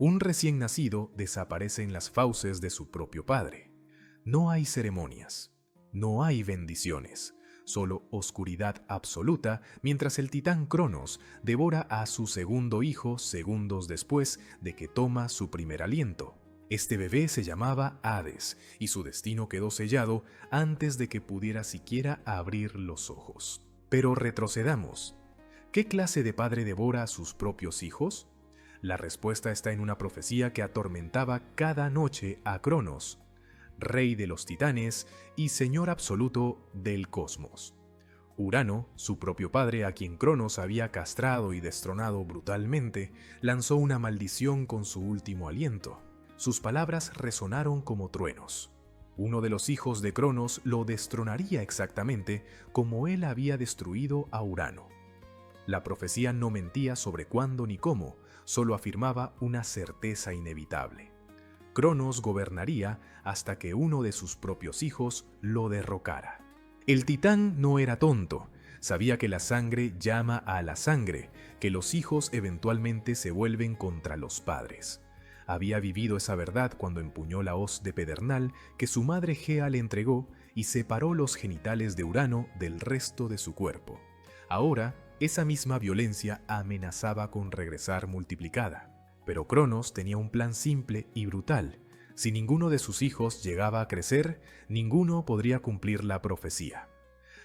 Un recién nacido desaparece en las fauces de su propio padre. No hay ceremonias, no hay bendiciones, solo oscuridad absoluta mientras el titán Cronos devora a su segundo hijo segundos después de que toma su primer aliento. Este bebé se llamaba Hades y su destino quedó sellado antes de que pudiera siquiera abrir los ojos. Pero retrocedamos. ¿Qué clase de padre devora a sus propios hijos? La respuesta está en una profecía que atormentaba cada noche a Cronos, rey de los titanes y señor absoluto del cosmos. Urano, su propio padre a quien Cronos había castrado y destronado brutalmente, lanzó una maldición con su último aliento. Sus palabras resonaron como truenos. Uno de los hijos de Cronos lo destronaría exactamente como él había destruido a Urano. La profecía no mentía sobre cuándo ni cómo, solo afirmaba una certeza inevitable. Cronos gobernaría hasta que uno de sus propios hijos lo derrocara. El titán no era tonto, sabía que la sangre llama a la sangre, que los hijos eventualmente se vuelven contra los padres. Había vivido esa verdad cuando empuñó la hoz de pedernal que su madre Gea le entregó y separó los genitales de Urano del resto de su cuerpo. Ahora, esa misma violencia amenazaba con regresar multiplicada. Pero Cronos tenía un plan simple y brutal. Si ninguno de sus hijos llegaba a crecer, ninguno podría cumplir la profecía.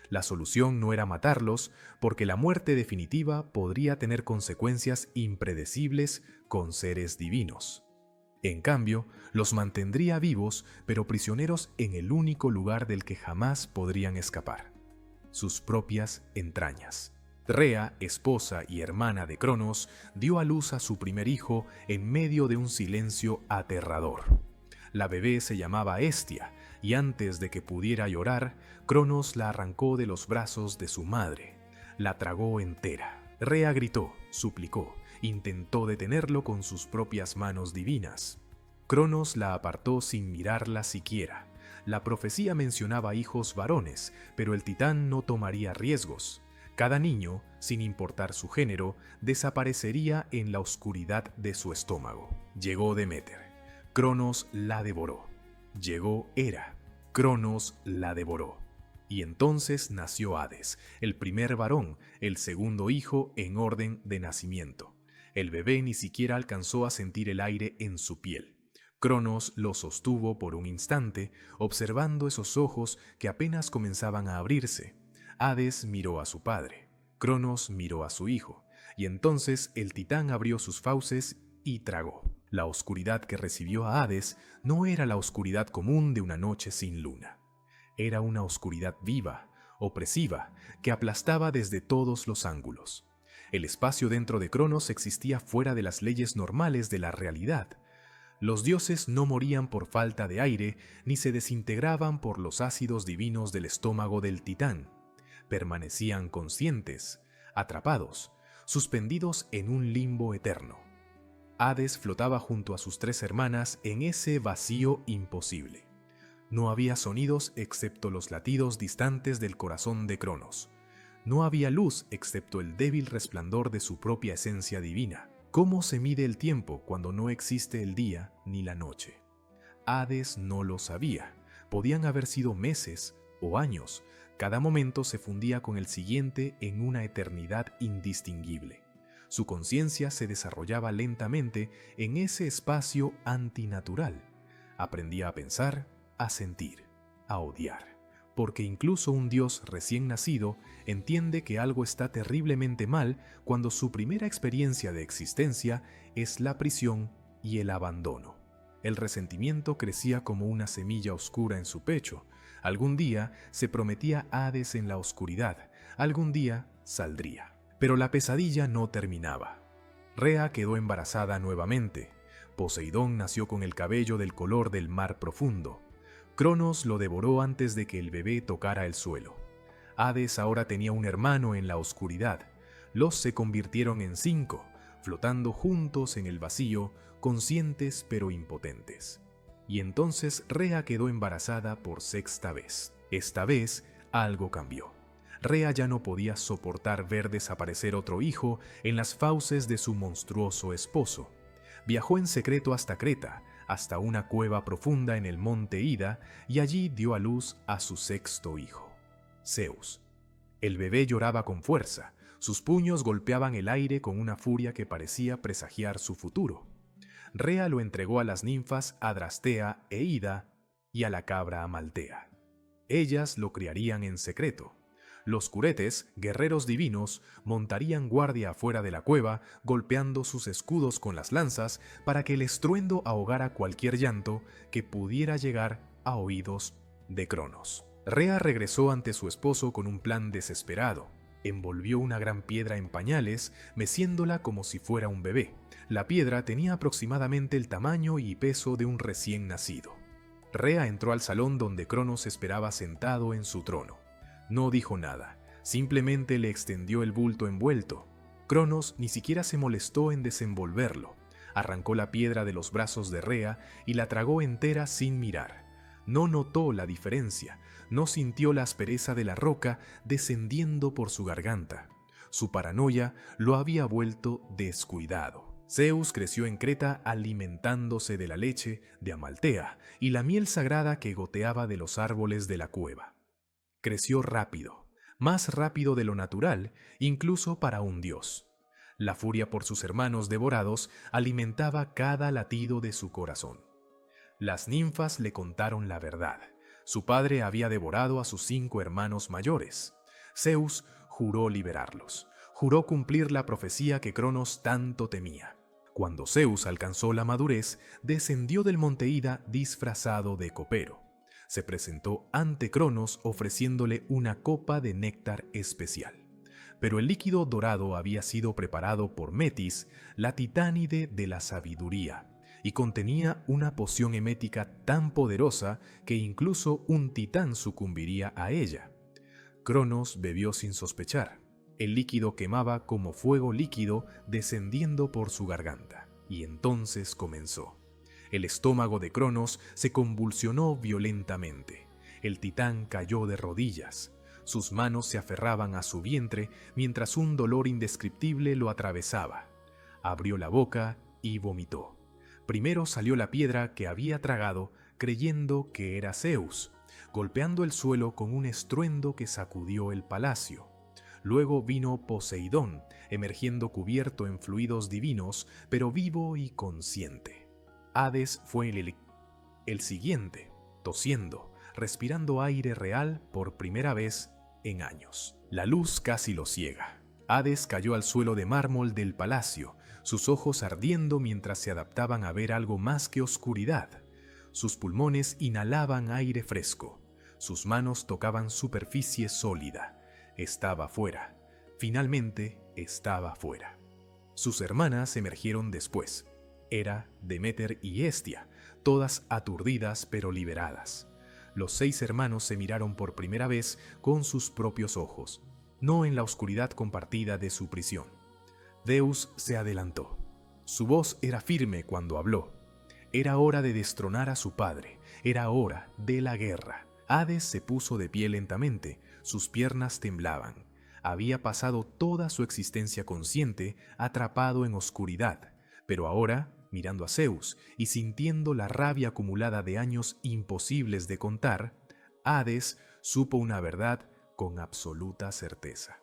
La solución no era matarlos, porque la muerte definitiva podría tener consecuencias impredecibles con seres divinos. En cambio, los mantendría vivos, pero prisioneros en el único lugar del que jamás podrían escapar: sus propias entrañas. Rea, esposa y hermana de Cronos, dio a luz a su primer hijo en medio de un silencio aterrador. La bebé se llamaba Hestia, y antes de que pudiera llorar, Cronos la arrancó de los brazos de su madre. La tragó entera. Rea gritó, suplicó, intentó detenerlo con sus propias manos divinas. Cronos la apartó sin mirarla siquiera. La profecía mencionaba hijos varones, pero el titán no tomaría riesgos. Cada niño, sin importar su género, desaparecería en la oscuridad de su estómago. Llegó Deméter. Cronos la devoró. Llegó Hera. Cronos la devoró. Y entonces nació Hades, el primer varón, el segundo hijo en orden de nacimiento. El bebé ni siquiera alcanzó a sentir el aire en su piel. Cronos lo sostuvo por un instante, observando esos ojos que apenas comenzaban a abrirse. Hades miró a su padre, Cronos miró a su hijo, y entonces el titán abrió sus fauces y tragó. La oscuridad que recibió a Hades no era la oscuridad común de una noche sin luna. Era una oscuridad viva, opresiva, que aplastaba desde todos los ángulos. El espacio dentro de Cronos existía fuera de las leyes normales de la realidad. Los dioses no morían por falta de aire, ni se desintegraban por los ácidos divinos del estómago del titán. Permanecían conscientes, atrapados, suspendidos en un limbo eterno. Hades flotaba junto a sus tres hermanas en ese vacío imposible. No había sonidos excepto los latidos distantes del corazón de Cronos. No había luz excepto el débil resplandor de su propia esencia divina. ¿Cómo se mide el tiempo cuando no existe el día ni la noche? Hades no lo sabía. Podían haber sido meses o años. Cada momento se fundía con el siguiente en una eternidad indistinguible. Su conciencia se desarrollaba lentamente en ese espacio antinatural. Aprendía a pensar, a sentir, a odiar. Porque incluso un dios recién nacido entiende que algo está terriblemente mal cuando su primera experiencia de existencia es la prisión y el abandono. El resentimiento crecía como una semilla oscura en su pecho. Algún día se prometía Hades en la oscuridad, algún día saldría. Pero la pesadilla no terminaba. Rea quedó embarazada nuevamente. Poseidón nació con el cabello del color del mar profundo. Cronos lo devoró antes de que el bebé tocara el suelo. Hades ahora tenía un hermano en la oscuridad. Los se convirtieron en 5, flotando juntos en el vacío, conscientes pero impotentes. Y entonces Rea quedó embarazada por 6ª vez. Esta vez algo cambió. Rea ya no podía soportar ver desaparecer otro hijo en las fauces de su monstruoso esposo. Viajó en secreto hasta Creta, hasta una cueva profunda en el monte Ida, y allí dio a luz a su sexto hijo, Zeus. El bebé lloraba con fuerza, sus puños golpeaban el aire con una furia que parecía presagiar su futuro. Rea lo entregó a las ninfas Adrastea e Ida y a la cabra Amaltea. Ellas lo criarían en secreto. Los curetes, guerreros divinos, montarían guardia afuera de la cueva, golpeando sus escudos con las lanzas para que el estruendo ahogara cualquier llanto que pudiera llegar a oídos de Cronos. Rea regresó ante su esposo con un plan desesperado. Envolvió una gran piedra en pañales, meciéndola como si fuera un bebé. La piedra tenía aproximadamente el tamaño y peso de un recién nacido. Rea entró al salón donde Cronos esperaba sentado en su trono. No dijo nada, simplemente le extendió el bulto envuelto. Cronos ni siquiera se molestó en desenvolverlo. Arrancó la piedra de los brazos de Rea y la tragó entera sin mirar. No notó la diferencia, no sintió la aspereza de la roca descendiendo por su garganta. Su paranoia lo había vuelto descuidado. Zeus creció en Creta alimentándose de la leche de Amaltea y la miel sagrada que goteaba de los árboles de la cueva. Creció rápido, más rápido de lo natural, incluso para un dios. La furia por sus hermanos devorados alimentaba cada latido de su corazón. Las ninfas le contaron la verdad. Su padre había devorado a sus 5 hermanos mayores. Zeus juró liberarlos. Juró cumplir la profecía que Cronos tanto temía. Cuando Zeus alcanzó la madurez, descendió del monte Ida disfrazado de copero. Se presentó ante Cronos ofreciéndole una copa de néctar especial. Pero el líquido dorado había sido preparado por Metis, la titánide de la sabiduría, y contenía una poción emética tan poderosa que incluso un titán sucumbiría a ella. Cronos bebió sin sospechar. El líquido quemaba como fuego líquido descendiendo por su garganta, y entonces comenzó. El estómago de Cronos se convulsionó violentamente. El titán cayó de rodillas. Sus manos se aferraban a su vientre mientras un dolor indescriptible lo atravesaba. Abrió la boca y vomitó. Primero salió la piedra que había tragado, creyendo que era Zeus, golpeando el suelo con un estruendo que sacudió el palacio. Luego vino Poseidón, emergiendo cubierto en fluidos divinos, pero vivo y consciente. Hades fue el siguiente, tosiendo, respirando aire real por primera vez en años. La luz casi lo ciega. Hades cayó al suelo de mármol del palacio, sus ojos ardiendo mientras se adaptaban a ver algo más que oscuridad. Sus pulmones inhalaban aire fresco, sus manos tocaban superficie sólida. Estaba fuera. Finalmente estaba fuera. Sus hermanas emergieron después. Hera, Deméter y Hestia, todas aturdidas pero liberadas. Los 6 hermanos se miraron por primera vez con sus propios ojos, no en la oscuridad compartida de su prisión. Zeus se adelantó. Su voz era firme cuando habló. Era hora de destronar a su padre, era hora de la guerra. Hades se puso de pie lentamente, sus piernas temblaban. Había pasado toda su existencia consciente, atrapado en oscuridad, pero ahora, mirando a Zeus y sintiendo la rabia acumulada de años imposibles de contar, Hades supo una verdad con absoluta certeza.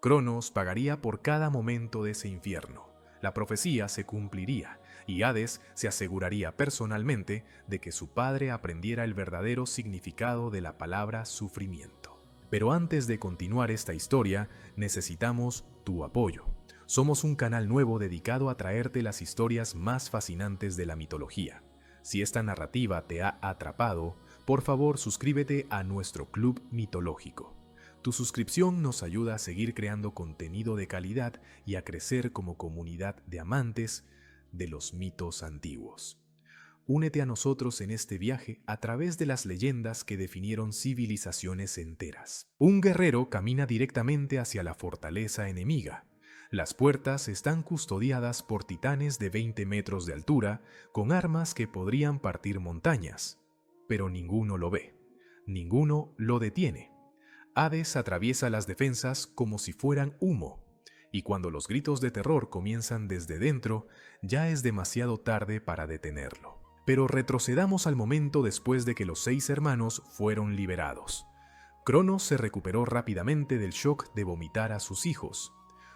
Cronos pagaría por cada momento de ese infierno. La profecía se cumpliría, y Hades se aseguraría personalmente de que su padre aprendiera el verdadero significado de la palabra sufrimiento. Pero antes de continuar esta historia, necesitamos tu apoyo. Somos un canal nuevo dedicado a traerte las historias más fascinantes de la mitología. Si esta narrativa te ha atrapado, por favor suscríbete a nuestro club mitológico. Tu suscripción nos ayuda a seguir creando contenido de calidad y a crecer como comunidad de amantes de los mitos antiguos. Únete a nosotros en este viaje a través de las leyendas que definieron civilizaciones enteras. Un guerrero camina directamente hacia la fortaleza enemiga. Las puertas están custodiadas por titanes de 20 metros de altura, con armas que podrían partir montañas. Pero ninguno lo ve, ninguno lo detiene. Hades atraviesa las defensas como si fueran humo. y cuando los gritos de terror comienzan desde dentro, ya es demasiado tarde para detenerlo. Pero retrocedamos al momento después de que los 6 hermanos fueron liberados. Cronos se recuperó rápidamente del shock de vomitar a sus hijos.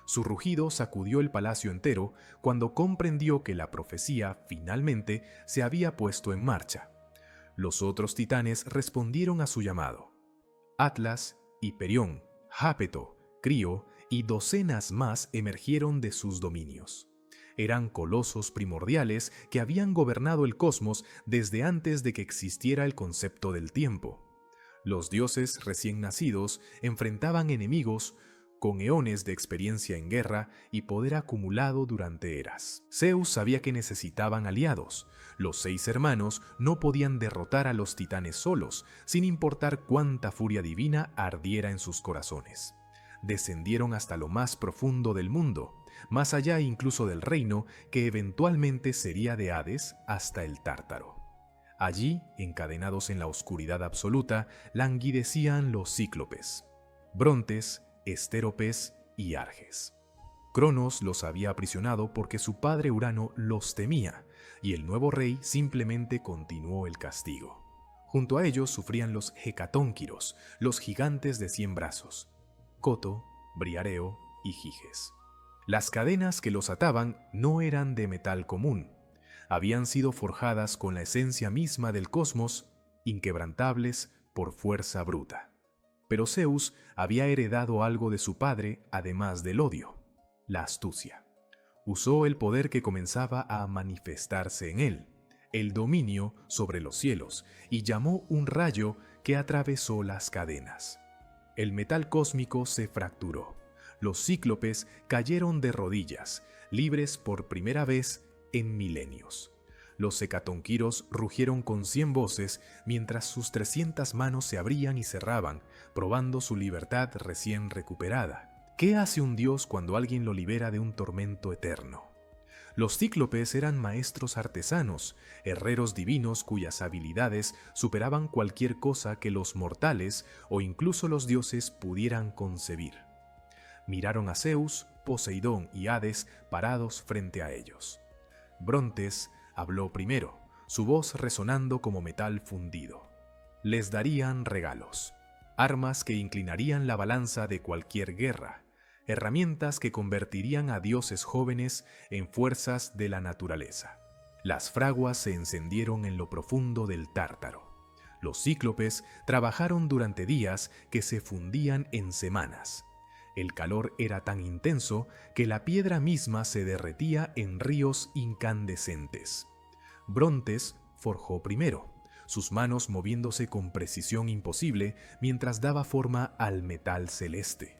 Su rugido sacudió el palacio entero cuando comprendió que la profecía finalmente se había puesto en marcha. Los otros titanes respondieron a su llamado. Atlas, Hiperión, Jápeto, Crío y docenas más emergieron de sus dominios. Eran colosos primordiales que habían gobernado el cosmos desde antes de que existiera el concepto del tiempo. Los dioses recién nacidos enfrentaban enemigos con eones de experiencia en guerra y poder acumulado durante eras. Zeus sabía que necesitaban aliados. Los 6 hermanos no podían derrotar a los titanes solos, sin importar cuánta furia divina ardiera en sus corazones. Descendieron hasta lo más profundo del mundo, más allá incluso del reino que eventualmente sería de Hades hasta el Tártaro. Allí, encadenados en la oscuridad absoluta, languidecían los cíclopes, Brontes, Estéropes y Arges. Cronos los había aprisionado porque su padre Urano los temía, y el nuevo rey simplemente continuó el castigo. Junto a ellos sufrían los hecatónquiros, los gigantes de 100 brazos, Coto, Briareo y Giges. Las cadenas que los ataban no eran de metal común. Habían sido forjadas con la esencia misma del cosmos, inquebrantables por fuerza bruta. Pero Zeus había heredado algo de su padre, además del odio: la astucia. Usó el poder que comenzaba a manifestarse en él, el dominio sobre los cielos, y llamó un rayo que atravesó las cadenas. El metal cósmico se fracturó. Los cíclopes cayeron de rodillas, libres por primera vez en milenios. Los hecatónquiros rugieron con 100 voces mientras sus 300 manos se abrían y cerraban, probando su libertad recién recuperada. ¿Qué hace un dios cuando alguien lo libera de un tormento eterno? Los cíclopes eran maestros artesanos, herreros divinos cuyas habilidades superaban cualquier cosa que los mortales o incluso los dioses pudieran concebir. Miraron a Zeus, Poseidón y Hades parados frente a ellos. Brontes habló primero, su voz resonando como metal fundido. Les darían regalos, armas que inclinarían la balanza de cualquier guerra, herramientas que convertirían a dioses jóvenes en fuerzas de la naturaleza. Las fraguas se encendieron en lo profundo del Tártaro. Los cíclopes trabajaron durante días que se fundían en semanas. El calor era tan intenso que la piedra misma se derretía en ríos incandescentes. Brontes forjó primero, sus manos moviéndose con precisión imposible mientras daba forma al metal celeste.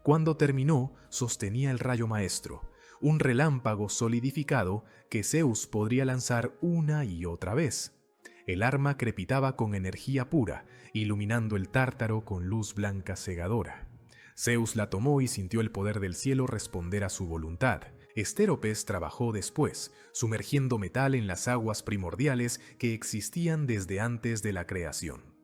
Cuando terminó, sostenía el rayo maestro, un relámpago solidificado que Zeus podría lanzar una y otra vez. El arma crepitaba con energía pura, iluminando el Tártaro con luz blanca cegadora. Zeus la tomó y sintió el poder del cielo responder a su voluntad. Estéropes trabajó después, sumergiendo metal en las aguas primordiales que existían desde antes de la creación.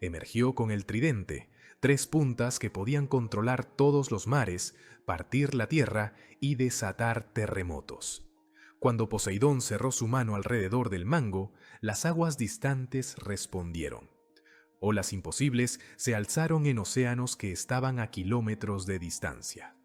Emergió con el tridente, 3 puntas que podían controlar todos los mares, partir la tierra y desatar terremotos. Cuando Poseidón cerró su mano alrededor del mango, las aguas distantes respondieron. Olas imposibles se alzaron en océanos que estaban a kilómetros de distancia.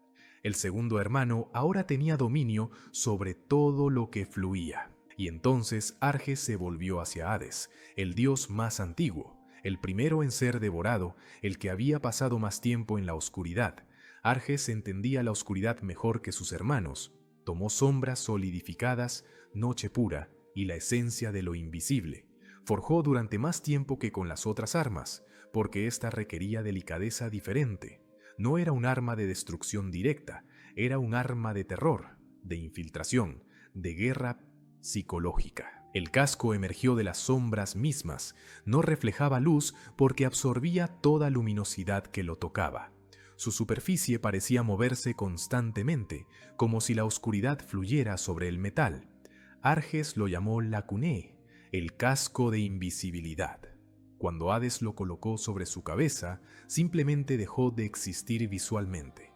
El segundo hermano ahora tenía dominio sobre todo lo que fluía. Y entonces Arges se volvió hacia Hades, el dios más antiguo, el primero en ser devorado, el que había pasado más tiempo en la oscuridad. Arges entendía la oscuridad mejor que sus hermanos. Tomó sombras solidificadas, noche pura y la esencia de lo invisible. Forjó durante más tiempo que con las otras armas, porque ésta requería delicadeza diferente. No era un arma de destrucción directa, era un arma de terror, de infiltración, de guerra psicológica. El casco emergió de las sombras mismas, no reflejaba luz porque absorbía toda luminosidad que lo tocaba. Su superficie parecía moverse constantemente, como si la oscuridad fluyera sobre el metal. Arges lo llamó Lacuné, el casco de invisibilidad. Cuando Hades lo colocó sobre su cabeza, simplemente dejó de existir visualmente.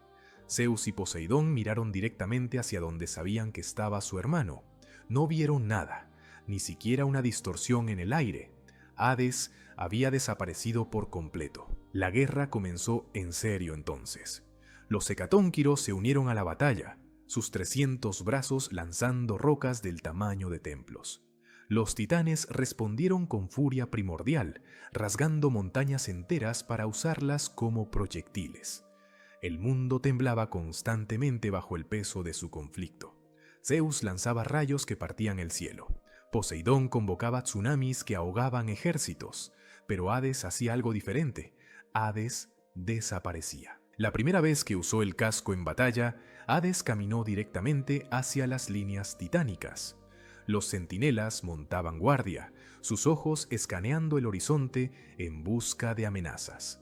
Zeus y Poseidón miraron directamente hacia donde sabían que estaba su hermano. No vieron nada, ni siquiera una distorsión en el aire. Hades había desaparecido por completo. La guerra comenzó en serio entonces. Los hecatónquiros se unieron a la batalla, sus 300 brazos lanzando rocas del tamaño de templos. Los titanes respondieron con furia primordial, rasgando montañas enteras para usarlas como proyectiles. El mundo temblaba constantemente bajo el peso de su conflicto. Zeus lanzaba rayos que partían el cielo. Poseidón convocaba tsunamis que ahogaban ejércitos, pero Hades hacía algo diferente. Hades desaparecía. La primera vez que usó el casco en batalla, Hades caminó directamente hacia las líneas titánicas. Los centinelas montaban guardia, sus ojos escaneando el horizonte en busca de amenazas.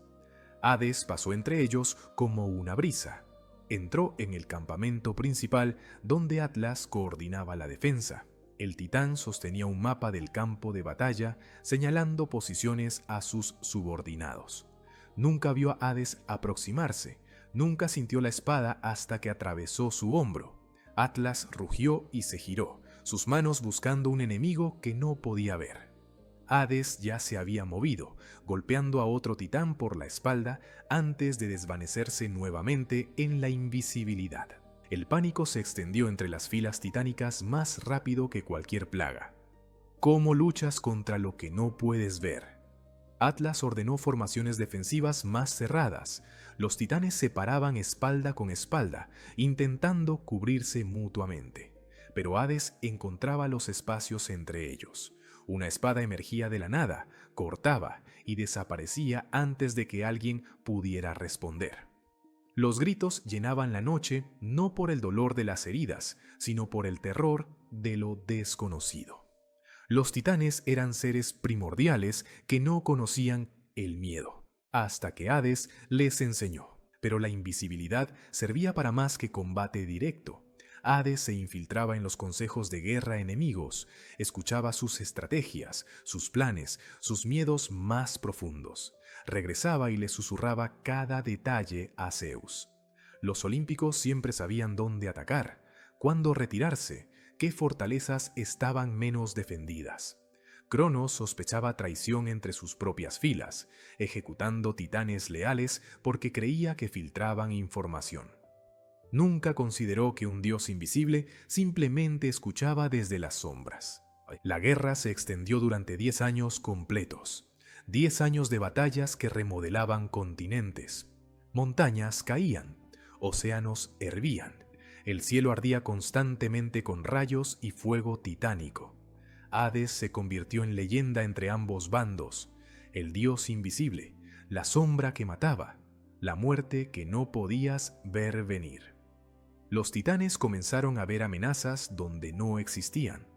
Hades pasó entre ellos como una brisa. Entró en el campamento principal donde Atlas coordinaba la defensa. El titán sostenía un mapa del campo de batalla, señalando posiciones a sus subordinados. Nunca vio a Hades aproximarse, nunca sintió la espada hasta que atravesó su hombro. Atlas rugió y se giró, sus manos buscando un enemigo que no podía ver. Hades ya se había movido, golpeando a otro titán por la espalda antes de desvanecerse nuevamente en la invisibilidad. El pánico se extendió entre las filas titánicas más rápido que cualquier plaga. ¿Cómo luchas contra lo que no puedes ver? Atlas ordenó formaciones defensivas más cerradas. Los titanes se paraban espalda con espalda, intentando cubrirse mutuamente. Pero Hades encontraba los espacios entre ellos. Una espada emergía de la nada, cortaba y desaparecía antes de que alguien pudiera responder. Los gritos llenaban la noche no por el dolor de las heridas, sino por el terror de lo desconocido. Los titanes eran seres primordiales que no conocían el miedo, hasta que Hades les enseñó. Pero la invisibilidad servía para más que combate directo. Hades se infiltraba en los consejos de guerra enemigos, escuchaba sus estrategias, sus planes, sus miedos más profundos. Regresaba y le susurraba cada detalle a Zeus. Los olímpicos siempre sabían dónde atacar, cuándo retirarse, qué fortalezas estaban menos defendidas. Cronos sospechaba traición entre sus propias filas, ejecutando titanes leales porque creía que filtraban información. Nunca consideró que un dios invisible simplemente escuchaba desde las sombras. La guerra se extendió durante 10 años completos. 10 años de batallas que remodelaban continentes. Montañas caían, océanos hervían. El cielo ardía constantemente con rayos y fuego titánico. Hades se convirtió en leyenda entre ambos bandos. El dios invisible, la sombra que mataba, la muerte que no podías ver venir. Los titanes comenzaron a ver amenazas donde no existían.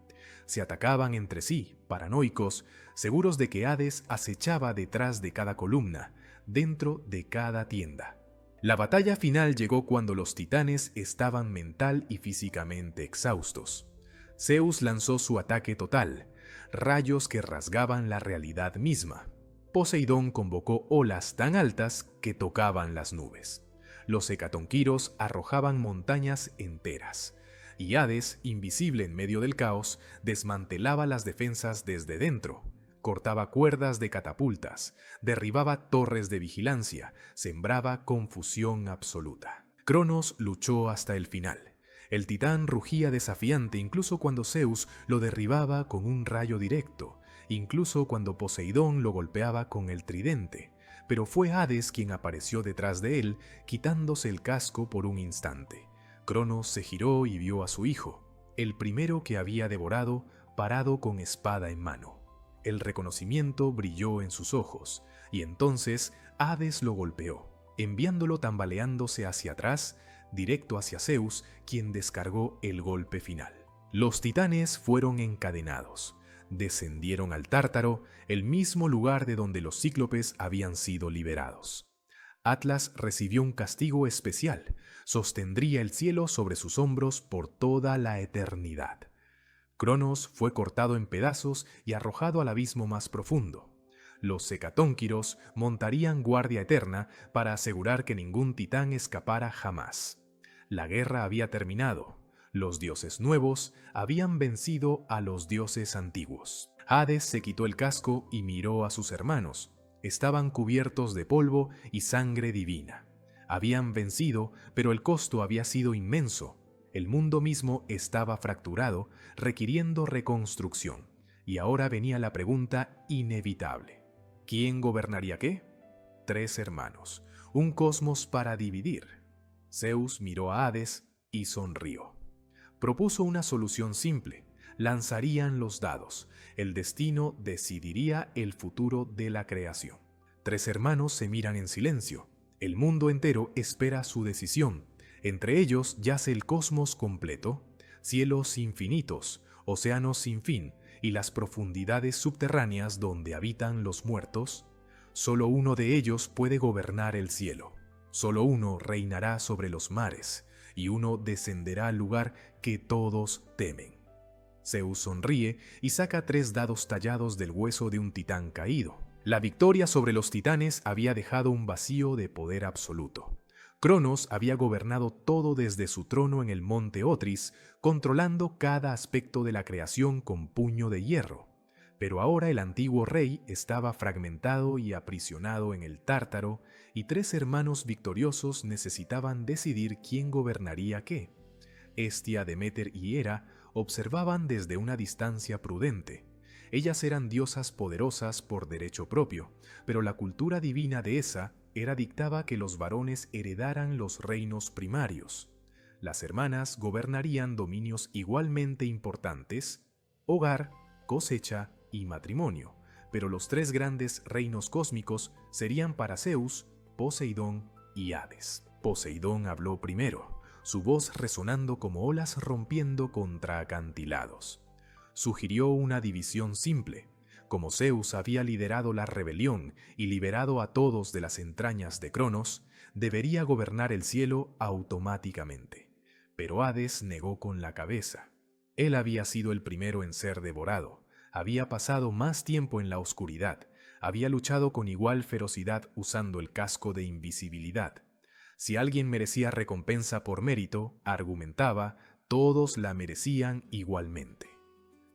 Se atacaban entre sí, paranoicos, seguros de que Hades acechaba detrás de cada columna, dentro de cada tienda. La batalla final llegó cuando los titanes estaban mental y físicamente exhaustos. Zeus lanzó su ataque total, rayos que rasgaban la realidad misma. Poseidón convocó olas tan altas que tocaban las nubes. Los hecatonquiros arrojaban montañas enteras, y Hades, invisible en medio del caos, desmantelaba las defensas desde dentro, cortaba cuerdas de catapultas, derribaba torres de vigilancia, sembraba confusión absoluta. Cronos luchó hasta el final. El titán rugía desafiante incluso cuando Zeus lo derribaba con un rayo directo, incluso cuando Poseidón lo golpeaba con el tridente. Pero fue Hades quien apareció detrás de él, quitándose el casco por un instante. Cronos se giró y vio a su hijo, el primero que había devorado, parado con espada en mano. El reconocimiento brilló en sus ojos, y entonces Hades lo golpeó, enviándolo tambaleándose hacia atrás, directo hacia Zeus, quien descargó el golpe final. Los titanes fueron encadenados. Descendieron al Tártaro, el mismo lugar de donde los cíclopes habían sido liberados. Atlas recibió un castigo especial, sostendría el cielo sobre sus hombros por toda la eternidad. Cronos fue cortado en pedazos y arrojado al abismo más profundo. Los hecatónquiros montarían guardia eterna para asegurar que ningún titán escapara jamás. La guerra había terminado. Los dioses nuevos habían vencido a los dioses antiguos. Hades se quitó el casco y miró a sus hermanos. Estaban cubiertos de polvo y sangre divina. Habían vencido, pero el costo había sido inmenso. El mundo mismo estaba fracturado, requiriendo reconstrucción. Y ahora venía la pregunta inevitable. ¿Quién gobernaría qué? 3 hermanos, un cosmos para dividir. Zeus miró a Hades y sonrió. Propuso una solución simple. Lanzarían los dados. El destino decidiría el futuro de la creación. 3 hermanos se miran en silencio. El mundo entero espera su decisión. Entre ellos yace el cosmos completo, cielos infinitos, océanos sin fin y las profundidades subterráneas donde habitan los muertos. Solo uno de ellos puede gobernar el cielo. Solo uno reinará sobre los mares, y uno descenderá al lugar que todos temen. Zeus sonríe y saca 3 dados tallados del hueso de un titán caído. La victoria sobre los titanes había dejado un vacío de poder absoluto. Cronos había gobernado todo desde su trono en el monte Otris, controlando cada aspecto de la creación con puño de hierro. Pero ahora el antiguo rey estaba fragmentado y aprisionado en el Tártaro, y 3 hermanos victoriosos necesitaban decidir quién gobernaría qué. Hestia, Deméter y Hera observaban desde una distancia prudente. Ellas eran diosas poderosas por derecho propio, pero la cultura divina de esa Hera dictaba que los varones heredaran los reinos primarios. Las hermanas gobernarían dominios igualmente importantes: hogar, cosecha y matrimonio, pero los 3 grandes reinos cósmicos serían para Zeus, Poseidón y Hades. Poseidón habló primero, su voz resonando como olas rompiendo contra acantilados. Sugirió una división simple. Como Zeus había liderado la rebelión y liberado a todos de las entrañas de Cronos, debería gobernar el cielo automáticamente. Pero Hades negó con la cabeza. Él había sido el primero en ser devorado, había pasado más tiempo en la oscuridad, había luchado con igual ferocidad usando el casco de invisibilidad. Si alguien merecía recompensa por mérito, argumentaba, todos la merecían igualmente.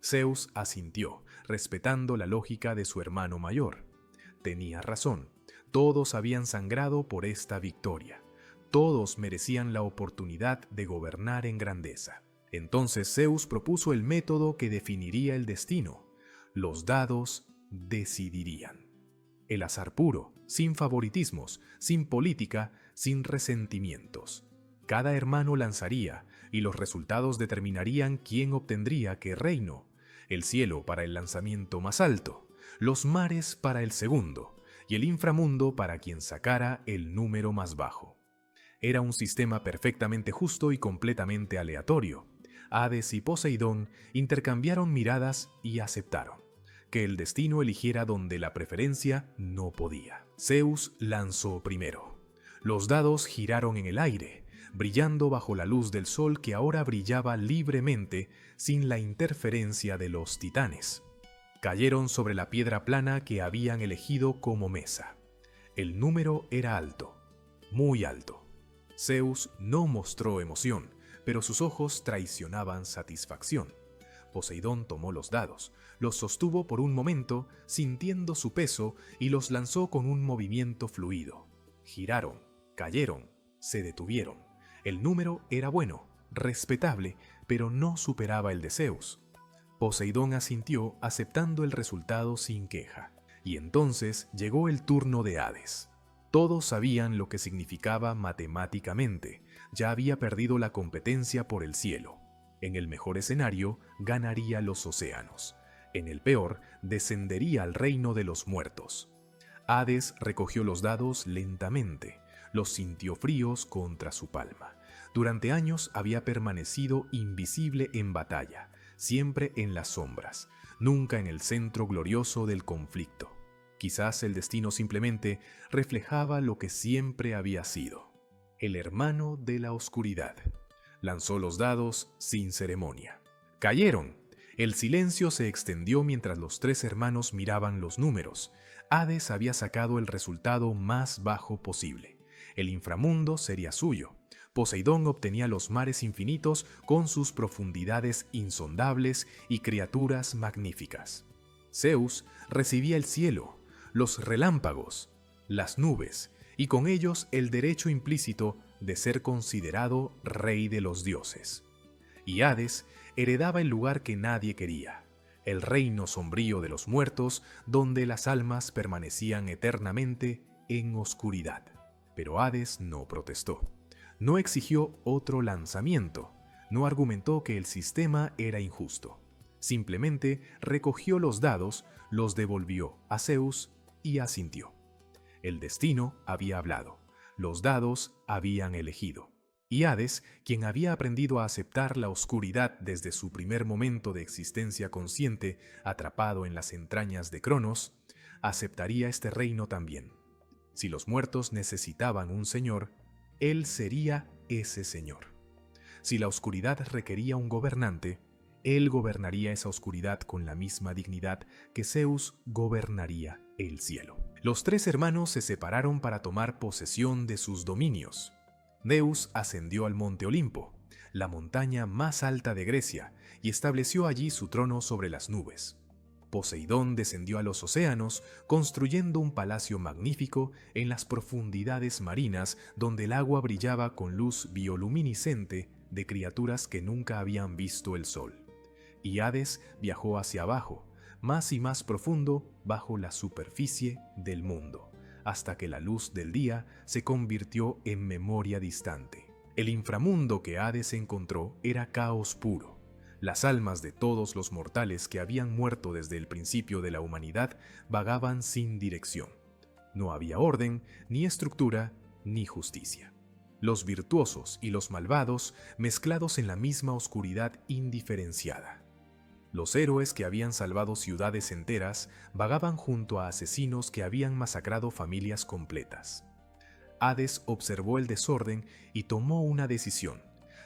Zeus asintió, respetando la lógica de su hermano mayor. Tenía razón, todos habían sangrado por esta victoria. Todos merecían la oportunidad de gobernar en grandeza. Entonces Zeus propuso el método que definiría el destino. Los dados decidirían. El azar puro, sin favoritismos, sin política, sin resentimientos. Cada hermano lanzaría, y los resultados determinarían quién obtendría qué reino. El cielo para el lanzamiento más alto, los mares para el segundo, y el inframundo para quien sacara el número más bajo. Era un sistema perfectamente justo y completamente aleatorio. Hades y Poseidón intercambiaron miradas y aceptaron que el destino eligiera donde la preferencia no podía. Zeus lanzó primero. Los dados giraron en el aire, brillando bajo la luz del sol que ahora brillaba libremente sin la interferencia de los titanes. Cayeron sobre la piedra plana que habían elegido como mesa. El número era alto, muy alto. Zeus no mostró emoción, pero sus ojos traicionaban satisfacción. Poseidón tomó los dados, los sostuvo por un momento, sintiendo su peso, y los lanzó con un movimiento fluido. Giraron, cayeron, se detuvieron. El número era bueno, respetable, pero no superaba el de Zeus. Poseidón asintió, aceptando el resultado sin queja. Y entonces llegó el turno de Hades. Todos sabían lo que significaba matemáticamente. Ya había perdido la competencia por el cielo. En el mejor escenario, ganaría los océanos. En el peor, descendería al reino de los muertos. Hades recogió los dados lentamente. Los sintió fríos contra su palma. Durante años había permanecido invisible en batalla, siempre en las sombras, nunca en el centro glorioso del conflicto. Quizás el destino simplemente reflejaba lo que siempre había sido. El hermano de la oscuridad. Lanzó los dados sin ceremonia. ¡Cayeron! El silencio se extendió mientras los 3 hermanos miraban los números. Hades había sacado el resultado más bajo posible. El inframundo sería suyo. Poseidón obtenía los mares infinitos con sus profundidades insondables y criaturas magníficas. Zeus recibía el cielo, los relámpagos, las nubes, y con ellos el derecho implícito de ser considerado rey de los dioses. Y Hades heredaba el lugar que nadie quería, el reino sombrío de los muertos, donde las almas permanecían eternamente en oscuridad. Pero Hades no protestó. No exigió otro lanzamiento, no argumentó que el sistema era injusto. Simplemente recogió los dados, los devolvió a Zeus y asintió. El destino había hablado, los dados habían elegido. Y Hades, quien había aprendido a aceptar la oscuridad desde su primer momento de existencia consciente, atrapado en las entrañas de Cronos, aceptaría este reino también. Si los muertos necesitaban un señor, él sería ese señor. Si la oscuridad requería un gobernante, él gobernaría esa oscuridad con la misma dignidad que Zeus gobernaría el cielo. Los tres hermanos se separaron para tomar posesión de sus dominios. Zeus ascendió al monte Olimpo, la montaña más alta de Grecia, y estableció allí su trono sobre las nubes. Poseidón descendió a los océanos, construyendo un palacio magnífico en las profundidades marinas donde el agua brillaba con luz bioluminiscente de criaturas que nunca habían visto el sol. Y Hades viajó hacia abajo, más y más profundo bajo la superficie del mundo, hasta que la luz del día se convirtió en memoria distante. El inframundo que Hades encontró era caos puro. Las almas de todos los mortales que habían muerto desde el principio de la humanidad vagaban sin dirección. No había orden, ni estructura, ni justicia. Los virtuosos y los malvados mezclados en la misma oscuridad indiferenciada. Los héroes que habían salvado ciudades enteras vagaban junto a asesinos que habían masacrado familias completas. Hades observó el desorden y tomó una decisión.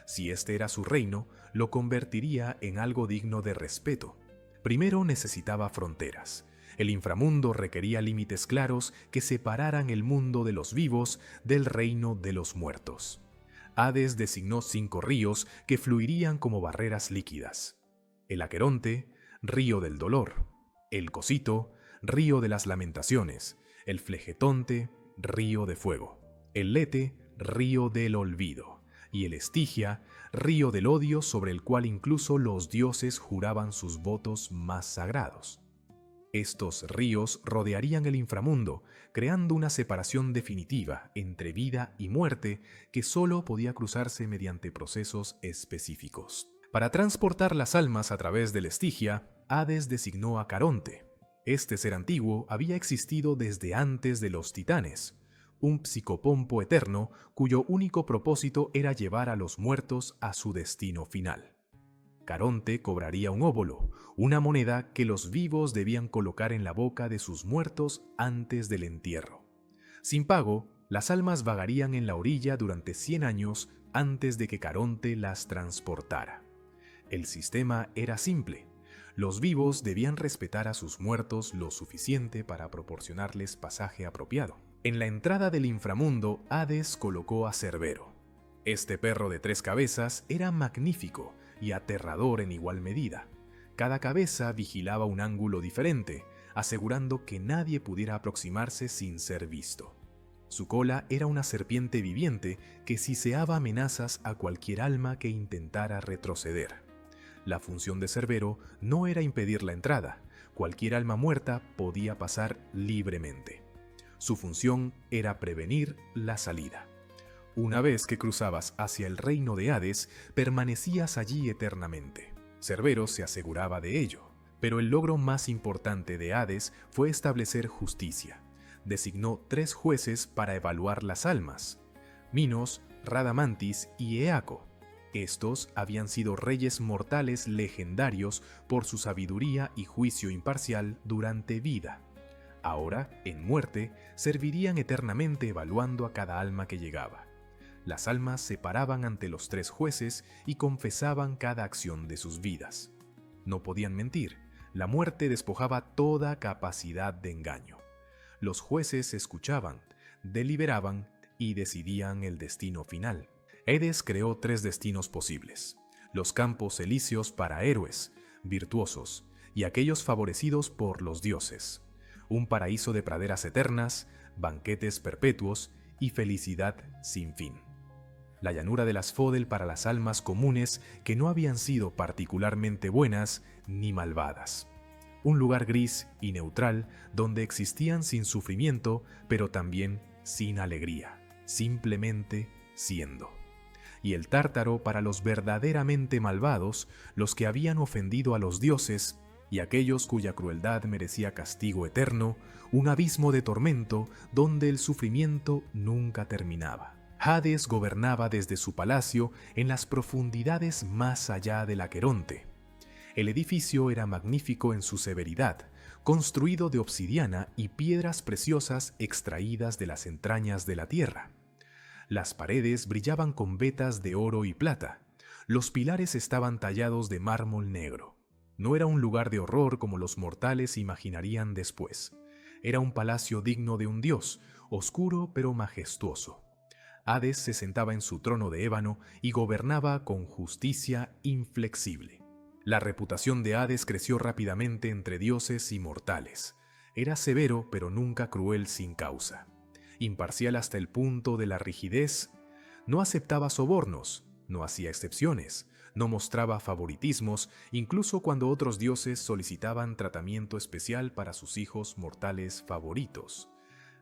Si este era su reino, lo convertiría en algo digno de respeto. Primero necesitaba fronteras. El inframundo requería límites claros que separaran el mundo de los vivos del reino de los muertos. Hades designó 5 ríos que fluirían como barreras líquidas. El Aqueronte, río del dolor; el Cosito, río de las lamentaciones; el Flegetonte, río de fuego; el Lete, río del olvido; y el Estigia, río del odio sobre el cual incluso los dioses juraban sus votos más sagrados. Estos ríos rodearían el inframundo, creando una separación definitiva entre vida y muerte que solo podía cruzarse mediante procesos específicos. Para transportar las almas a través del Estigia, Hades designó a Caronte. Este ser antiguo había existido desde antes de los titanes, un psicopompo eterno cuyo único propósito era llevar a los muertos a su destino final. Caronte cobraría un óbolo, una moneda que los vivos debían colocar en la boca de sus muertos antes del entierro. Sin pago, las almas vagarían en la orilla durante 100 años antes de que Caronte las transportara. El sistema era simple. Los vivos debían respetar a sus muertos lo suficiente para proporcionarles pasaje apropiado. En la entrada del inframundo, Hades colocó a Cerbero. Este perro de 3 cabezas era magnífico y aterrador en igual medida. Cada cabeza vigilaba un ángulo diferente, asegurando que nadie pudiera aproximarse sin ser visto. Su cola era una serpiente viviente que siseaba amenazas a cualquier alma que intentara retroceder. La función de Cerbero no era impedir la entrada, cualquier alma muerta podía pasar libremente. Su función era prevenir la salida. Una vez que cruzabas hacia el reino de Hades, permanecías allí eternamente. Cerbero se aseguraba de ello, pero el logro más importante de Hades fue establecer justicia. Designó 3 jueces para evaluar las almas: Minos, Radamantis y Eaco. Estos habían sido reyes mortales legendarios por su sabiduría y juicio imparcial durante vida. Ahora, en muerte, servirían eternamente evaluando a cada alma que llegaba. Las almas se paraban ante los 3 jueces y confesaban cada acción de sus vidas. No podían mentir, la muerte despojaba toda capacidad de engaño. Los jueces escuchaban, deliberaban y decidían el destino final. Hades creó 3 destinos posibles: los campos elíseos para héroes, virtuosos y aquellos favorecidos por los dioses, un paraíso de praderas eternas, banquetes perpetuos y felicidad sin fin. La llanura del Asphodel para las almas comunes que no habían sido particularmente buenas ni malvadas. Un lugar gris y neutral donde existían sin sufrimiento, pero también sin alegría, simplemente siendo. Y el Tártaro para los verdaderamente malvados, los que habían ofendido a los dioses, y aquellos cuya crueldad merecía castigo eterno, un abismo de tormento donde el sufrimiento nunca terminaba. Hades gobernaba desde su palacio en las profundidades más allá del Aqueronte. El edificio era magnífico en su severidad, construido de obsidiana y piedras preciosas extraídas de las entrañas de la tierra. Las paredes brillaban con vetas de oro y plata. Los pilares estaban tallados de mármol negro. No era un lugar de horror como los mortales imaginarían después. Era un palacio digno de un dios, oscuro pero majestuoso. Hades se sentaba en su trono de ébano y gobernaba con justicia inflexible. La reputación de Hades creció rápidamente entre dioses y mortales. Era severo pero nunca cruel sin causa. Imparcial hasta el punto de la rigidez, no aceptaba sobornos, no hacía excepciones, no mostraba favoritismos, incluso cuando otros dioses solicitaban tratamiento especial para sus hijos mortales favoritos.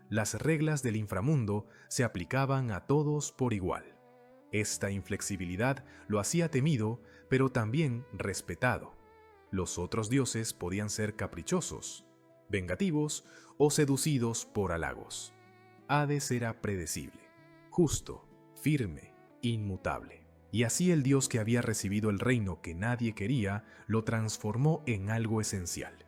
Las reglas del inframundo se aplicaban a todos por igual. Esta inflexibilidad lo hacía temido, pero también respetado. Los otros dioses podían ser caprichosos, vengativos o seducidos por halagos. Hades era predecible, justo, firme, inmutable. Y así el dios que había recibido el reino que nadie quería lo transformó en algo esencial.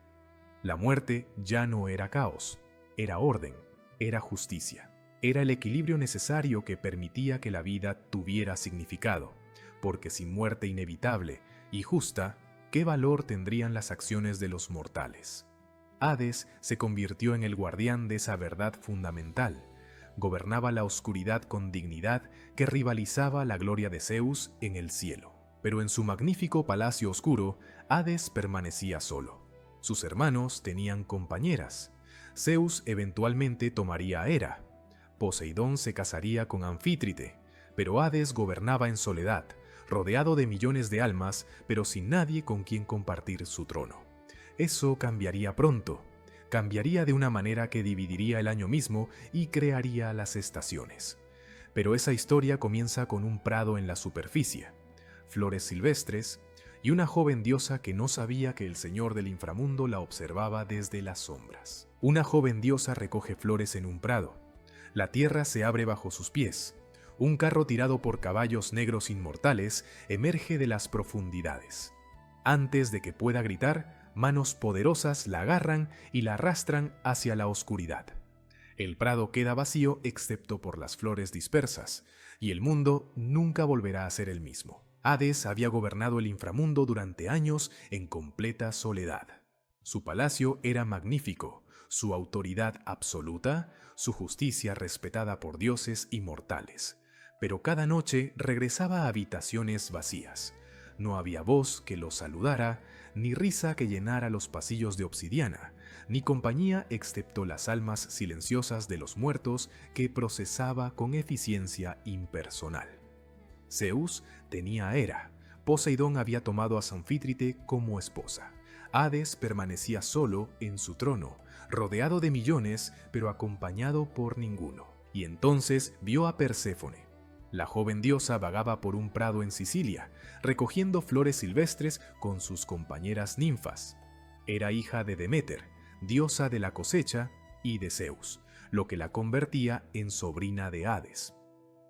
La muerte ya no era caos, era orden, era justicia. Era el equilibrio necesario que permitía que la vida tuviera significado, porque sin muerte inevitable y justa, ¿qué valor tendrían las acciones de los mortales? Hades se convirtió en el guardián de esa verdad fundamental. Gobernaba la oscuridad con dignidad que rivalizaba la gloria de Zeus en el cielo. Pero en su magnífico palacio oscuro, Hades permanecía solo. Sus hermanos tenían compañeras. Zeus eventualmente tomaría a Hera. Poseidón se casaría con Anfítrite, pero Hades gobernaba en soledad, rodeado de millones de almas, pero sin nadie con quien compartir su trono. Eso cambiaría pronto. Cambiaría de una manera que dividiría el año mismo y crearía las estaciones. Pero esa historia comienza con un prado en la superficie, flores silvestres y una joven diosa que no sabía que el señor del inframundo la observaba desde las sombras. Una joven diosa recoge flores en un prado. La tierra se abre bajo sus pies. Un carro tirado por caballos negros inmortales emerge de las profundidades. Antes de que pueda gritar, manos poderosas la agarran y la arrastran hacia la oscuridad. El prado queda vacío excepto por las flores dispersas, y el mundo nunca volverá a ser el mismo. Hades había gobernado el inframundo durante años en completa soledad. Su palacio era magnífico, su autoridad absoluta, su justicia respetada por dioses y mortales. Pero cada noche regresaba a habitaciones vacías. No había voz que lo saludara, ni risa que llenara los pasillos de obsidiana, ni compañía excepto las almas silenciosas de los muertos que procesaba con eficiencia impersonal. Zeus tenía a Hera, Poseidón había tomado a Anfítrite como esposa. Hades permanecía solo en su trono, rodeado de millones, pero acompañado por ninguno. Y entonces vio a Perséfone. La joven diosa vagaba por un prado en Sicilia, recogiendo flores silvestres con sus compañeras ninfas. Era hija de Deméter, diosa de la cosecha, y de Zeus, lo que la convertía en sobrina de Hades.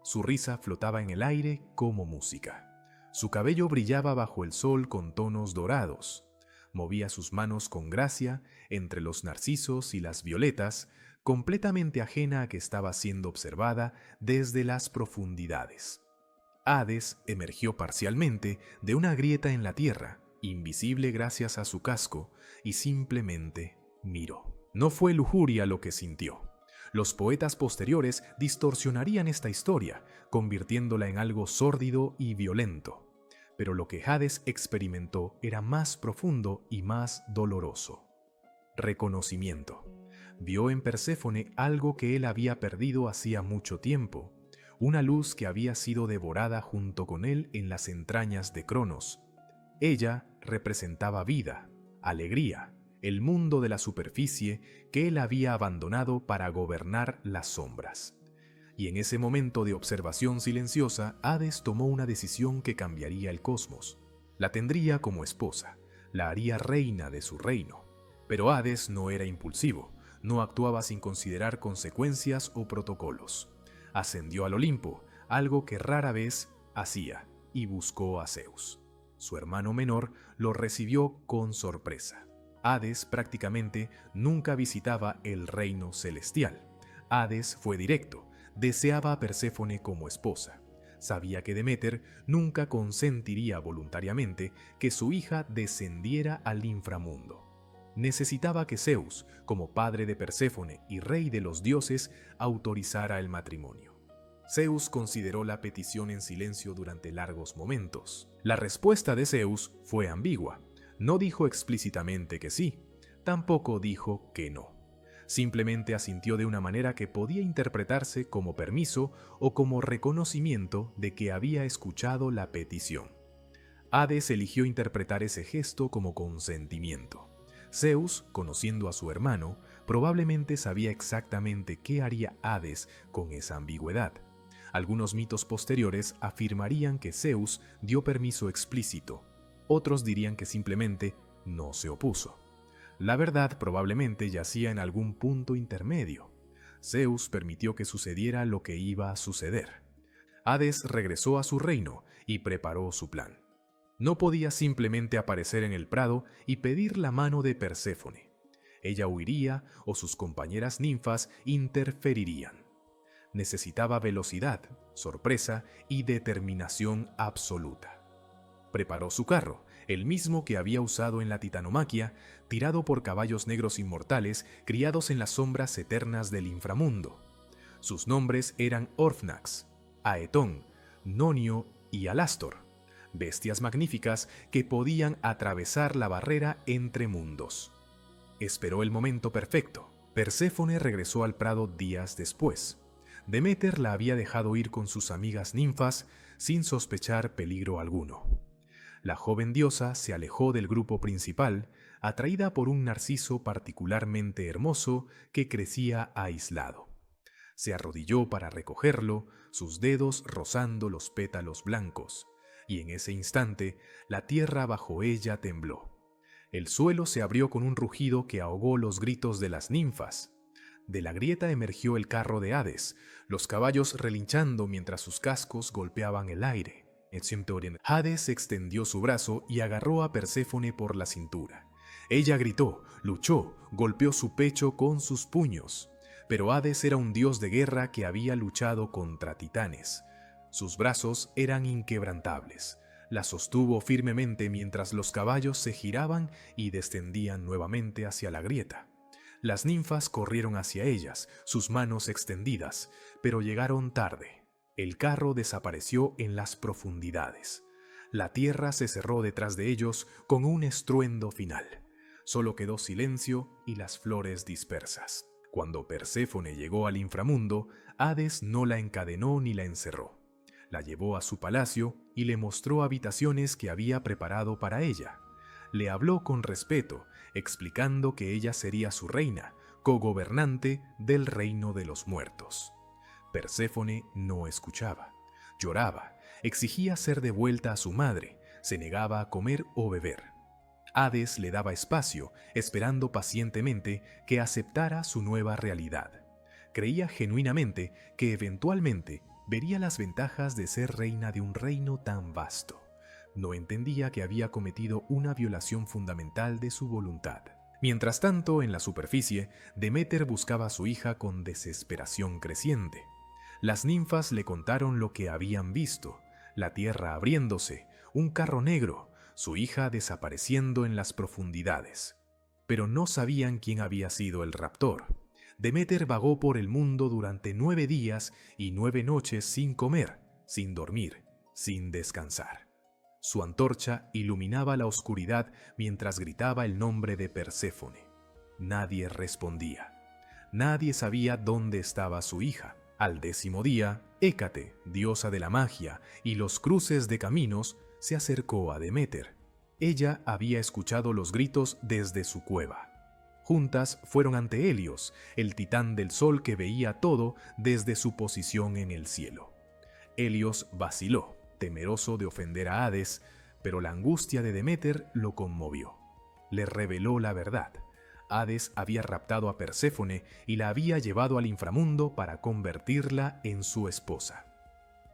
Su risa flotaba en el aire como música. Su cabello brillaba bajo el sol con tonos dorados. Movía sus manos con gracia entre los narcisos y las violetas, completamente ajena a que estaba siendo observada desde las profundidades. Hades emergió parcialmente de una grieta en la tierra, invisible gracias a su casco, y simplemente miró. No fue lujuria lo que sintió. Los poetas posteriores distorsionarían esta historia, convirtiéndola en algo sórdido y violento. Pero lo que Hades experimentó era más profundo y más doloroso. Reconocimiento. Vio en Perséfone algo que él había perdido hacía mucho tiempo, una luz que había sido devorada junto con él en las entrañas de Cronos. Ella representaba vida, alegría, el mundo de la superficie que él había abandonado para gobernar las sombras. Y en ese momento de observación silenciosa, Hades tomó una decisión que cambiaría el cosmos. La tendría como esposa, la haría reina de su reino. Pero Hades no era impulsivo, no actuaba sin considerar consecuencias o protocolos. Ascendió al Olimpo, algo que rara vez hacía, y buscó a Zeus. Su hermano menor lo recibió con sorpresa. Hades prácticamente nunca visitaba el reino celestial. Hades fue directo, deseaba a Perséfone como esposa. Sabía que Deméter nunca consentiría voluntariamente que su hija descendiera al inframundo. Necesitaba que Zeus, como padre de Perséfone y rey de los dioses, autorizara el matrimonio. Zeus consideró la petición en silencio durante largos momentos. La respuesta de Zeus fue ambigua. No dijo explícitamente que sí, tampoco dijo que no. Simplemente asintió de una manera que podía interpretarse como permiso o como reconocimiento de que había escuchado la petición. Hades eligió interpretar ese gesto como consentimiento. Zeus, conociendo a su hermano, probablemente sabía exactamente qué haría Hades con esa ambigüedad. Algunos mitos posteriores afirmarían que Zeus dio permiso explícito, otros dirían que simplemente no se opuso. La verdad probablemente yacía en algún punto intermedio. Zeus permitió que sucediera lo que iba a suceder. Hades regresó a su reino y preparó su plan. No podía simplemente aparecer en el prado y pedir la mano de Perséfone. Ella huiría o sus compañeras ninfas interferirían. Necesitaba velocidad, sorpresa y determinación absoluta. Preparó su carro, el mismo que había usado en la titanomaquia, tirado por caballos negros inmortales criados en las sombras eternas del inframundo. Sus nombres eran Orphnax, Aetón, Nonio y Alastor. Bestias magníficas que podían atravesar la barrera entre mundos. Esperó el momento perfecto. Perséfone regresó al prado días después. Deméter la había dejado ir con sus amigas ninfas sin sospechar peligro alguno. La joven diosa se alejó del grupo principal, atraída por un narciso particularmente hermoso que crecía aislado. Se arrodilló para recogerlo, sus dedos rozando los pétalos blancos. Y en ese instante, la tierra bajo ella tembló. El suelo se abrió con un rugido que ahogó los gritos de las ninfas. De la grieta emergió el carro de Hades, los caballos relinchando mientras sus cascos golpeaban el aire. Hades extendió su brazo y agarró a Perséfone por la cintura. Ella gritó, luchó, golpeó su pecho con sus puños. Pero Hades era un dios de guerra que había luchado contra titanes. Sus brazos eran inquebrantables. La sostuvo firmemente mientras los caballos se giraban y descendían nuevamente hacia la grieta. Las ninfas corrieron hacia ellas, sus manos extendidas, pero llegaron tarde. El carro desapareció en las profundidades. La tierra se cerró detrás de ellos con un estruendo final. Solo quedó silencio y las flores dispersas. Cuando Perséfone llegó al inframundo, Hades no la encadenó ni la encerró. La llevó a su palacio y le mostró habitaciones que había preparado para ella. Le habló con respeto, explicando que ella sería su reina, cogobernante del reino de los muertos. Perséfone no escuchaba. Lloraba, exigía ser devuelta a su madre, se negaba a comer o beber. Hades le daba espacio, esperando pacientemente que aceptara su nueva realidad. Creía genuinamente que eventualmente vería las ventajas de ser reina de un reino tan vasto. No entendía que había cometido una violación fundamental de su voluntad. Mientras tanto, en la superficie, Deméter buscaba a su hija con desesperación creciente. Las ninfas le contaron lo que habían visto: la tierra abriéndose, un carro negro, su hija desapareciendo en las profundidades. pero no sabían quién había sido el raptor. Deméter vagó por el mundo durante 9 días y 9 noches sin comer, sin dormir, sin descansar. Su antorcha iluminaba la oscuridad mientras gritaba el nombre de Perséfone. Nadie respondía. Nadie sabía dónde estaba su hija. Al 10º día, Hécate, diosa de la magia y los cruces de caminos, se acercó a Deméter. Ella había escuchado los gritos desde su cueva. Juntas fueron ante Helios, el titán del sol que veía todo desde su posición en el cielo. Helios vaciló, temeroso de ofender a Hades, pero la angustia de Deméter lo conmovió. Le reveló la verdad. Hades había raptado a Perséfone y la había llevado al inframundo para convertirla en su esposa.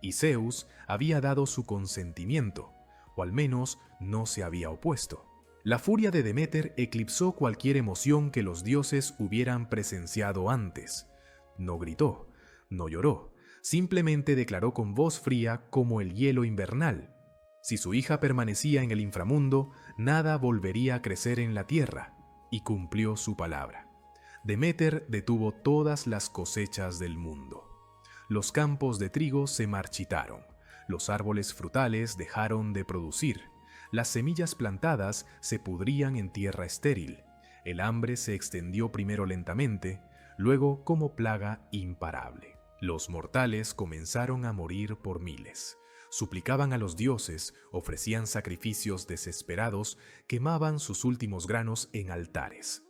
Y Zeus había dado su consentimiento, o al menos no se había opuesto. La furia de Deméter eclipsó cualquier emoción que los dioses hubieran presenciado antes. No gritó, no lloró, simplemente declaró con voz fría como el hielo invernal: si su hija permanecía en el inframundo, nada volvería a crecer en la tierra, y cumplió su palabra. Deméter detuvo todas las cosechas del mundo. Los campos de trigo se marchitaron, los árboles frutales dejaron de producir, las semillas plantadas se pudrían en tierra estéril, el hambre se extendió primero lentamente, luego como plaga imparable. Los mortales comenzaron a morir por miles. Suplicaban a los dioses, ofrecían sacrificios desesperados, quemaban sus últimos granos en altares.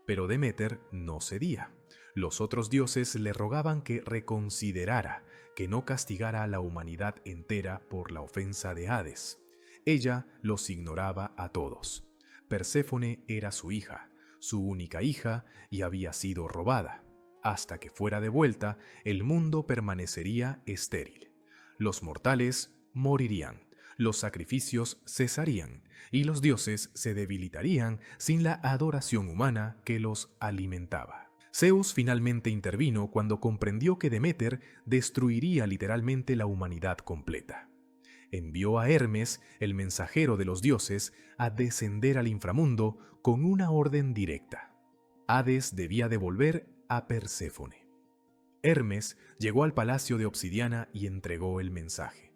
Pero Deméter no cedía. Los otros dioses le rogaban que reconsiderara, que no castigara a la humanidad entera por la ofensa de Hades. Ella los ignoraba a todos. Perséfone era su hija, su única hija, y había sido robada. Hasta que fuera devuelta, el mundo permanecería estéril. Los mortales morirían, los sacrificios cesarían, y los dioses se debilitarían sin la adoración humana que los alimentaba. Zeus finalmente intervino cuando comprendió que Deméter destruiría literalmente la humanidad completa. Envió a Hermes, el mensajero de los dioses, a descender al inframundo con una orden directa. Hades debía devolver a Perséfone. Hermes llegó al palacio de obsidiana y entregó el mensaje.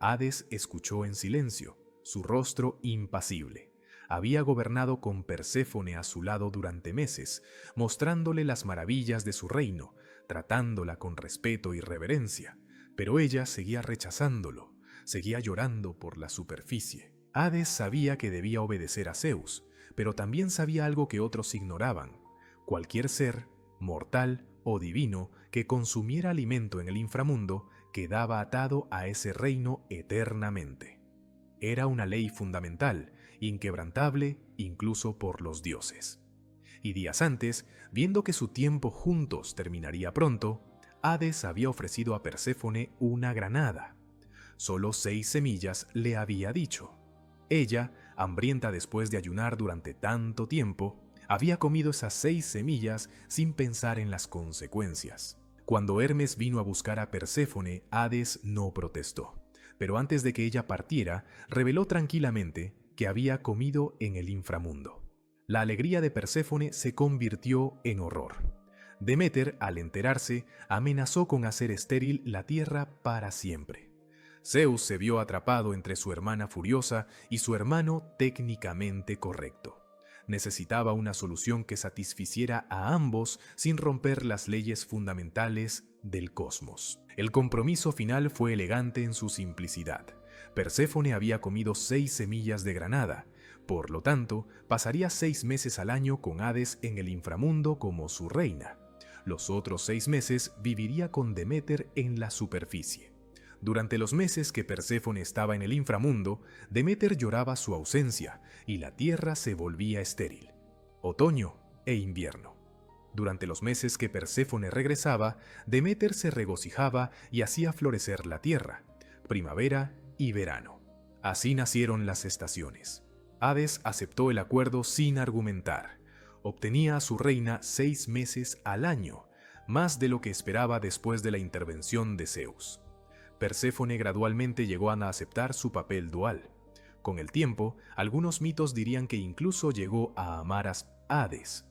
Hades escuchó en silencio, su rostro impasible. Había gobernado con Perséfone a su lado durante meses, mostrándole las maravillas de su reino, tratándola con respeto y reverencia, pero ella seguía rechazándolo, seguía llorando por la superficie. Hades sabía que debía obedecer a Zeus, pero también sabía algo que otros ignoraban. Cualquier ser, mortal o divino, que consumiera alimento en el inframundo, quedaba atado a ese reino eternamente. Era una ley fundamental, inquebrantable incluso por los dioses. Y días antes, viendo que su tiempo juntos terminaría pronto, Hades había ofrecido a Perséfone una granada. Solo 6 semillas le había dicho. Ella, hambrienta después de ayunar durante tanto tiempo, había comido esas 6 semillas sin pensar en las consecuencias. Cuando Hermes vino a buscar a Perséfone, Hades no protestó, pero antes de que ella partiera, reveló tranquilamente que había comido en el inframundo. La alegría de Perséfone se convirtió en horror. Deméter, al enterarse, amenazó con hacer estéril la tierra para siempre. Zeus se vio atrapado entre su hermana furiosa y su hermano técnicamente correcto. Necesitaba una solución que satisficiera a ambos sin romper las leyes fundamentales del cosmos. El compromiso final fue elegante en su simplicidad. Perséfone había comido 6 semillas de granada, por lo tanto, pasaría 6 meses al año con Hades en el inframundo como su reina. Los otros 6 meses viviría con Deméter en la superficie. Durante los meses que Perséfone estaba en el inframundo, Deméter lloraba su ausencia y la tierra se volvía estéril. Otoño e invierno. Durante los meses que Perséfone regresaba, Deméter se regocijaba y hacía florecer la tierra, primavera y verano. Así nacieron las estaciones. Hades aceptó el acuerdo sin argumentar. Obtenía a su reina 6 meses al año, más de lo que esperaba después de la intervención de Zeus. Perséfone gradualmente llegó a aceptar su papel dual. Con el tiempo, algunos mitos dirían que incluso llegó a amar a Hades,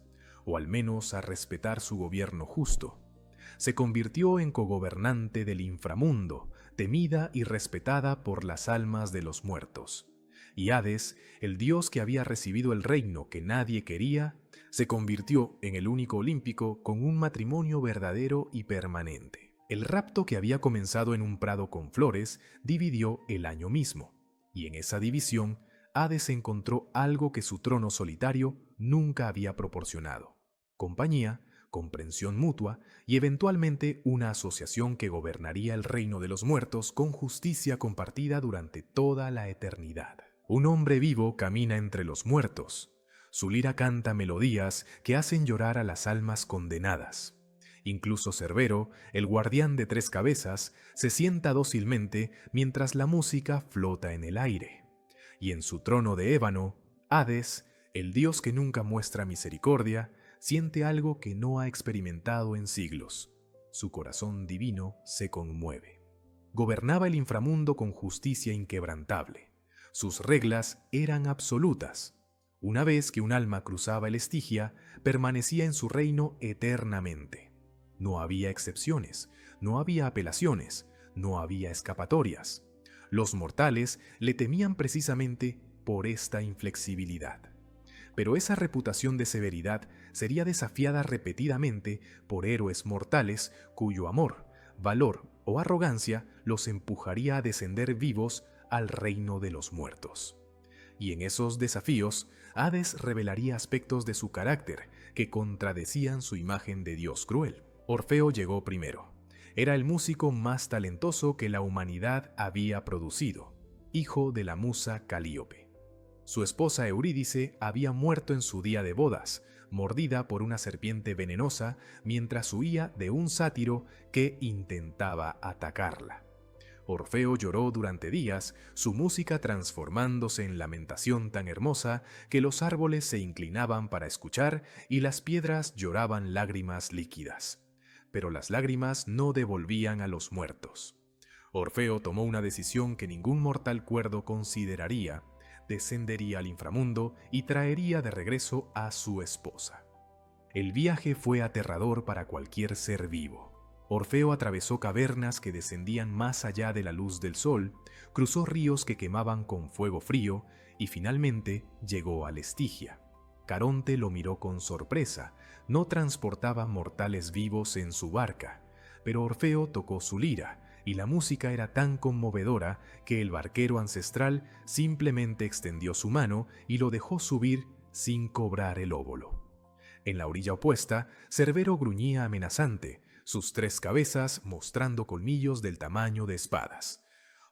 o al menos a respetar su gobierno justo. Se convirtió en cogobernante del inframundo, temida y respetada por las almas de los muertos. Y Hades, el dios que había recibido el reino que nadie quería, se convirtió en el único olímpico con un matrimonio verdadero y permanente. El rapto que había comenzado en un prado con flores dividió el año mismo, y en esa división Hades encontró algo que su trono solitario nunca había proporcionado: compañía, comprensión mutua y eventualmente una asociación que gobernaría el reino de los muertos con justicia compartida durante toda la eternidad. Un hombre vivo camina entre los muertos. Su lira canta melodías que hacen llorar a las almas condenadas. Incluso Cerbero, el guardián de tres cabezas, se sienta dócilmente mientras la música flota en el aire. Y en su trono de ébano, Hades, el dios que nunca muestra misericordia, siente algo que no ha experimentado en siglos. Su corazón divino se conmueve. Gobernaba el inframundo con justicia inquebrantable. Sus reglas eran absolutas. Una vez que un alma cruzaba el Estigia, permanecía en su reino eternamente. No había excepciones, no había apelaciones, no había escapatorias. Los mortales le temían precisamente por esta inflexibilidad. Pero esa reputación de severidad sería desafiada repetidamente por héroes mortales cuyo amor, valor o arrogancia los empujaría a descender vivos al reino de los muertos. Y en esos desafíos, Hades revelaría aspectos de su carácter que contradecían su imagen de dios cruel. Orfeo llegó primero. Era el músico más talentoso que la humanidad había producido, hijo de la musa Calíope. Su esposa Eurídice había muerto en su día de bodas, mordida por una serpiente venenosa mientras huía de un sátiro que intentaba atacarla. Orfeo lloró durante días, su música transformándose en lamentación tan hermosa que los árboles se inclinaban para escuchar y las piedras lloraban lágrimas líquidas. Pero las lágrimas no devolvían a los muertos. Orfeo tomó una decisión que ningún mortal cuerdo consideraría: descendería al inframundo y traería de regreso a su esposa. El viaje fue aterrador para cualquier ser vivo. Orfeo atravesó cavernas que descendían más allá de la luz del sol, cruzó ríos que quemaban con fuego frío y finalmente llegó al Estigia. Caronte lo miró con sorpresa. No transportaba mortales vivos en su barca, pero Orfeo tocó su lira y la música era tan conmovedora que el barquero ancestral simplemente extendió su mano y lo dejó subir sin cobrar el óbolo. En la orilla opuesta, Cerbero gruñía amenazante, sus tres cabezas mostrando colmillos del tamaño de espadas.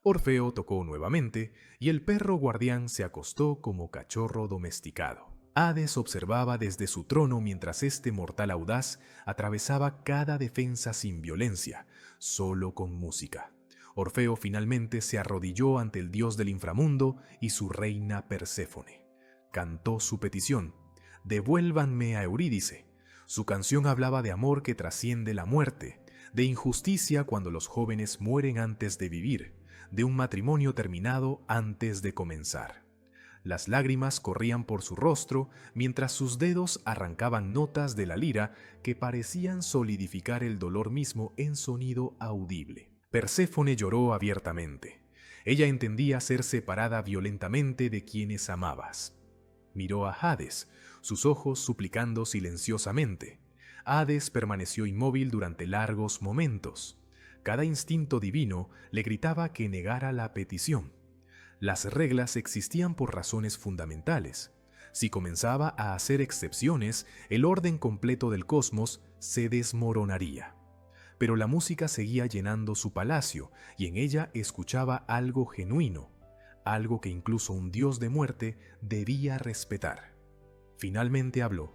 Orfeo tocó nuevamente y el perro guardián se acostó como cachorro domesticado. Hades observaba desde su trono mientras este mortal audaz atravesaba cada defensa sin violencia, solo con música. Orfeo finalmente se arrodilló ante el dios del inframundo y su reina Perséfone. Cantó su petición: «Devuélvanme a Eurídice». Su canción hablaba de amor que trasciende la muerte, de injusticia cuando los jóvenes mueren antes de vivir, de un matrimonio terminado antes de comenzar. Las lágrimas corrían por su rostro mientras sus dedos arrancaban notas de la lira que parecían solidificar el dolor mismo en sonido audible. Perséfone lloró abiertamente. Ella entendía ser separada violentamente de quienes amabas. Miró a Hades, sus ojos suplicando silenciosamente. Hades permaneció inmóvil durante largos momentos. Cada instinto divino le gritaba que negara la petición. Las reglas existían por razones fundamentales. Si comenzaba a hacer excepciones, el orden completo del cosmos se desmoronaría. Pero la música seguía llenando su palacio y en ella escuchaba algo genuino, algo que incluso un dios de muerte debía respetar. Finalmente habló.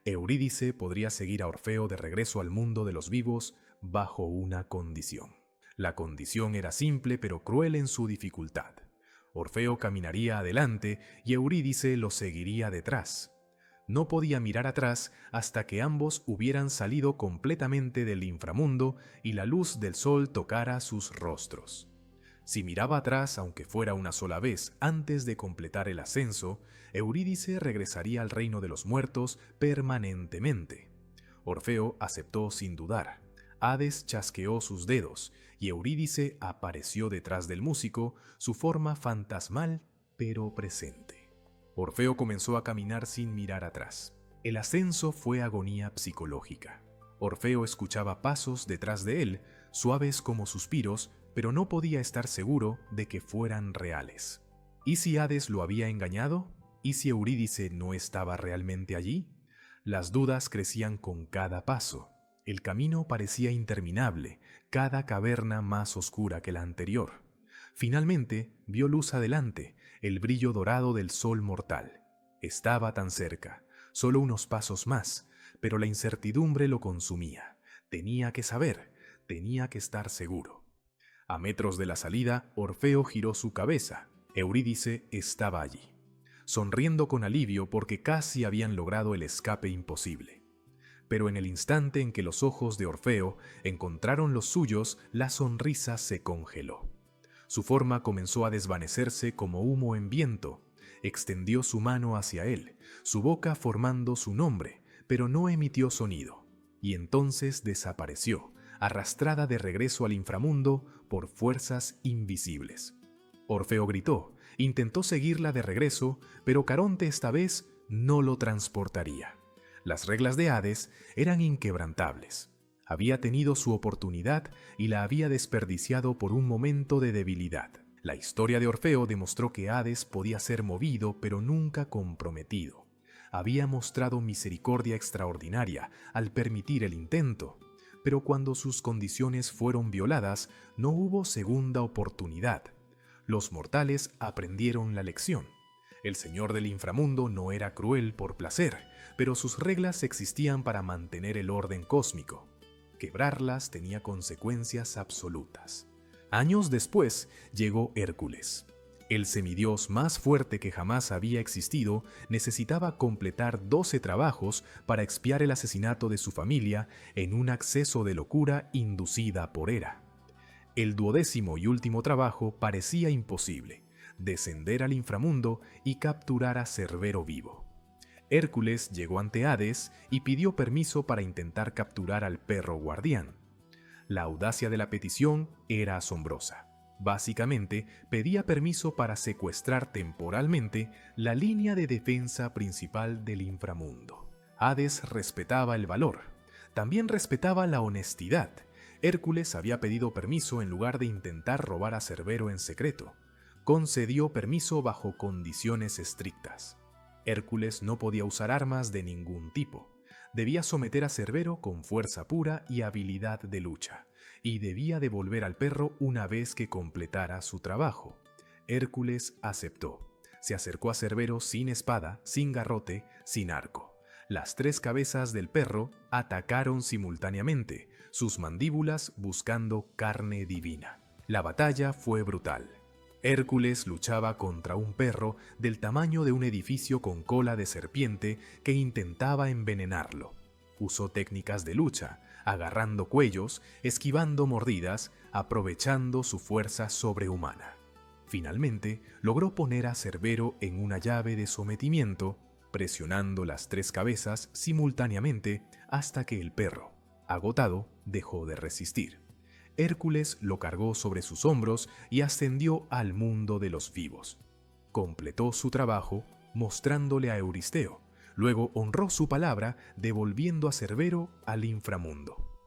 Eurídice podría seguir a Orfeo de regreso al mundo de los vivos bajo una condición. La condición era simple pero cruel en su dificultad. Orfeo caminaría adelante y Eurídice lo seguiría detrás. No podía mirar atrás hasta que ambos hubieran salido completamente del inframundo y la luz del sol tocara sus rostros. Si miraba atrás, aunque fuera una sola vez, antes de completar el ascenso, Eurídice regresaría al reino de los muertos permanentemente. Orfeo aceptó sin dudar. Hades chasqueó sus dedos y Eurídice apareció detrás del músico, su forma fantasmal pero presente. Orfeo comenzó a caminar sin mirar atrás. El ascenso fue agonía psicológica. Orfeo escuchaba pasos detrás de él, suaves como suspiros, pero no podía estar seguro de que fueran reales. ¿Y si Hades lo había engañado? ¿Y si Eurídice no estaba realmente allí? Las dudas crecían con cada paso. El camino parecía interminable, cada caverna más oscura que la anterior. Finalmente vio luz adelante, el brillo dorado del sol mortal. Estaba tan cerca, solo unos pasos más, pero la incertidumbre lo consumía. Tenía que saber, tenía que estar seguro. A metros de la salida, Orfeo giró su cabeza. Eurídice estaba allí, sonriendo con alivio porque casi habían logrado el escape imposible. Pero en el instante en que los ojos de Orfeo encontraron los suyos, la sonrisa se congeló. Su forma comenzó a desvanecerse como humo en viento. Extendió su mano hacia él, su boca formando su nombre, pero no emitió sonido. Y entonces desapareció, arrastrada de regreso al inframundo por fuerzas invisibles. Orfeo gritó, intentó seguirla de regreso, pero Caronte esta vez no lo transportaría. Las reglas de Hades eran inquebrantables. Había tenido su oportunidad y la había desperdiciado por un momento de debilidad. La historia de Orfeo demostró que Hades podía ser movido pero nunca comprometido. Había mostrado misericordia extraordinaria al permitir el intento, pero cuando sus condiciones fueron violadas, no hubo segunda oportunidad. Los mortales aprendieron la lección. El señor del inframundo no era cruel por placer, pero sus reglas existían para mantener el orden cósmico. Quebrarlas tenía consecuencias absolutas. Años después llegó Hércules. El semidios más fuerte que jamás había existido necesitaba completar 12 trabajos para expiar el asesinato de su familia en un acceso de locura inducida por Hera. El 12º y último trabajo parecía imposible: descender al inframundo y capturar a Cerbero vivo. Hércules llegó ante Hades y pidió permiso para intentar capturar al perro guardián. La audacia de la petición era asombrosa. Básicamente, pedía permiso para secuestrar temporalmente la línea de defensa principal del inframundo. Hades respetaba el valor. También respetaba la honestidad. Hércules había pedido permiso en lugar de intentar robar a Cerbero en secreto. Concedió permiso bajo condiciones estrictas. Hércules no podía usar armas de ningún tipo. Debía someter a Cerbero con fuerza pura y habilidad de lucha, y debía devolver al perro una vez que completara su trabajo. Hércules aceptó. Se acercó a Cerbero sin espada, sin garrote, sin arco. Las 3 cabezas del perro atacaron simultáneamente, sus mandíbulas buscando carne divina. La batalla fue brutal. Hércules luchaba contra un perro del tamaño de un edificio con cola de serpiente que intentaba envenenarlo. Usó técnicas de lucha, agarrando cuellos, esquivando mordidas, aprovechando su fuerza sobrehumana. Finalmente, logró poner a Cerbero en una llave de sometimiento, presionando las 3 cabezas simultáneamente hasta que el perro, agotado, dejó de resistir. Hércules lo cargó sobre sus hombros y ascendió al mundo de los vivos. Completó su trabajo mostrándole a Euristeo. Luego honró su palabra devolviendo a Cerbero al inframundo.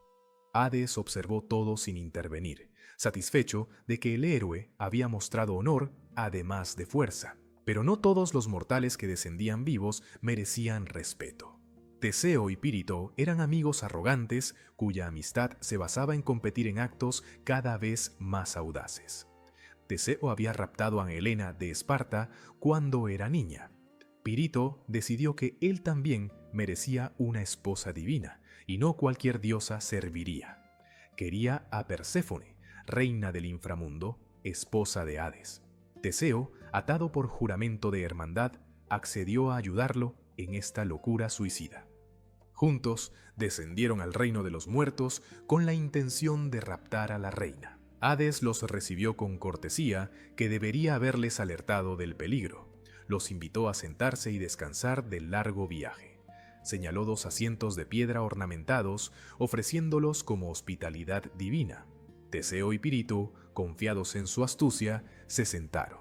Hades observó todo sin intervenir, satisfecho de que el héroe había mostrado honor además de fuerza. Pero no todos los mortales que descendían vivos merecían respeto. Teseo y Pirito eran amigos arrogantes cuya amistad se basaba en competir en actos cada vez más audaces. Teseo había raptado a Helena de Esparta cuando era niña. Pirito decidió que él también merecía una esposa divina y no cualquier diosa serviría. Quería a Perséfone, reina del inframundo, esposa de Hades. Teseo, atado por juramento de hermandad, accedió a ayudarlo en esta locura suicida. Juntos descendieron al reino de los muertos con la intención de raptar a la reina. Hades los recibió con cortesía que debería haberles alertado del peligro. Los invitó a sentarse y descansar del largo viaje. Señaló 2 asientos de piedra ornamentados, ofreciéndolos como hospitalidad divina. Teseo y Pirito, confiados en su astucia, se sentaron.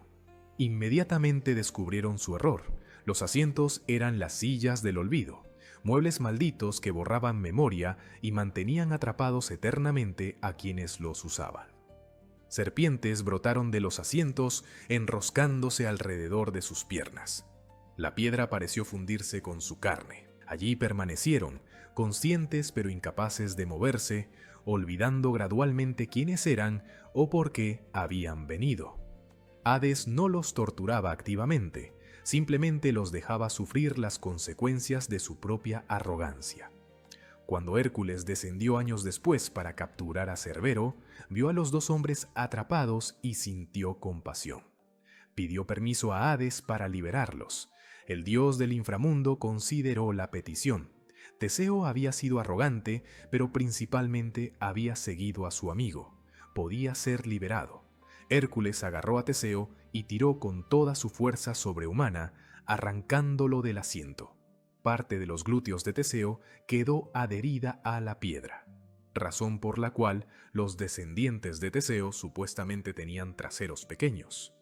Inmediatamente descubrieron su error. Los asientos eran las sillas del olvido, muebles malditos que borraban memoria y mantenían atrapados eternamente a quienes los usaban. Serpientes brotaron de los asientos, enroscándose alrededor de sus piernas. La piedra pareció fundirse con su carne. Allí permanecieron, conscientes pero incapaces de moverse, olvidando gradualmente quiénes eran o por qué habían venido. Hades no los torturaba activamente, simplemente los dejaba sufrir las consecuencias de su propia arrogancia. Cuando Hércules descendió años después para capturar a Cerbero, vio a los 2 hombres atrapados y sintió compasión. Pidió permiso a Hades para liberarlos. El dios del inframundo consideró la petición. Teseo había sido arrogante, pero principalmente había seguido a su amigo. Podía ser liberado. Hércules agarró a Teseo y tiró con toda su fuerza sobrehumana, arrancándolo del asiento. Parte de los glúteos de Teseo quedó adherida a la piedra, razón por la cual los descendientes de Teseo supuestamente tenían traseros pequeños.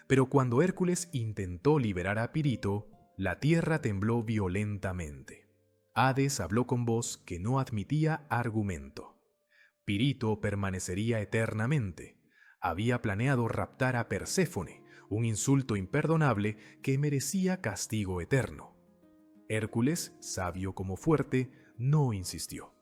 Pero cuando Hércules intentó liberar a Pirito, la tierra tembló violentamente. Hades habló con voz que no admitía argumento. Pirito permanecería eternamente. Había planeado raptar a Perséfone, un insulto imperdonable que merecía castigo eterno. Hércules, sabio como fuerte, no insistió.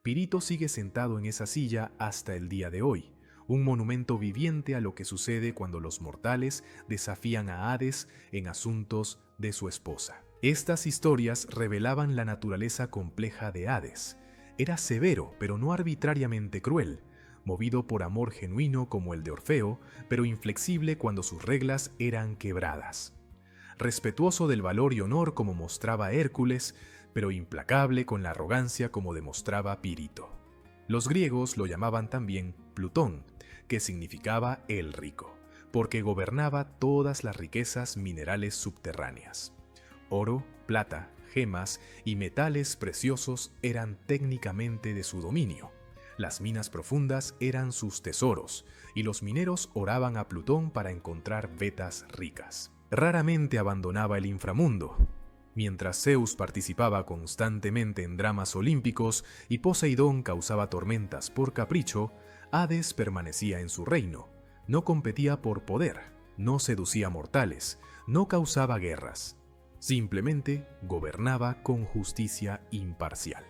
Pirito sigue sentado en esa silla hasta el día de hoy, un monumento viviente a lo que sucede cuando los mortales desafían a Hades en asuntos de su esposa. Estas historias revelaban la naturaleza compleja de Hades. Era severo, pero no arbitrariamente cruel, movido por amor genuino como el de Orfeo, pero inflexible cuando sus reglas eran quebradas. Respetuoso del valor y honor como mostraba Hércules, pero implacable con la arrogancia como demostraba Pirito. Los griegos lo llamaban también Plutón, que significaba el rico, porque gobernaba todas las riquezas minerales subterráneas. Oro, plata, gemas y metales preciosos eran técnicamente de su dominio. Las minas profundas eran sus tesoros, y los mineros oraban a Plutón para encontrar vetas ricas. Raramente abandonaba el inframundo. Mientras Zeus participaba constantemente en dramas olímpicos y Poseidón causaba tormentas por capricho, Hades permanecía en su reino. No competía por poder, no seducía mortales, no causaba guerras. Simplemente gobernaba con justicia imparcial.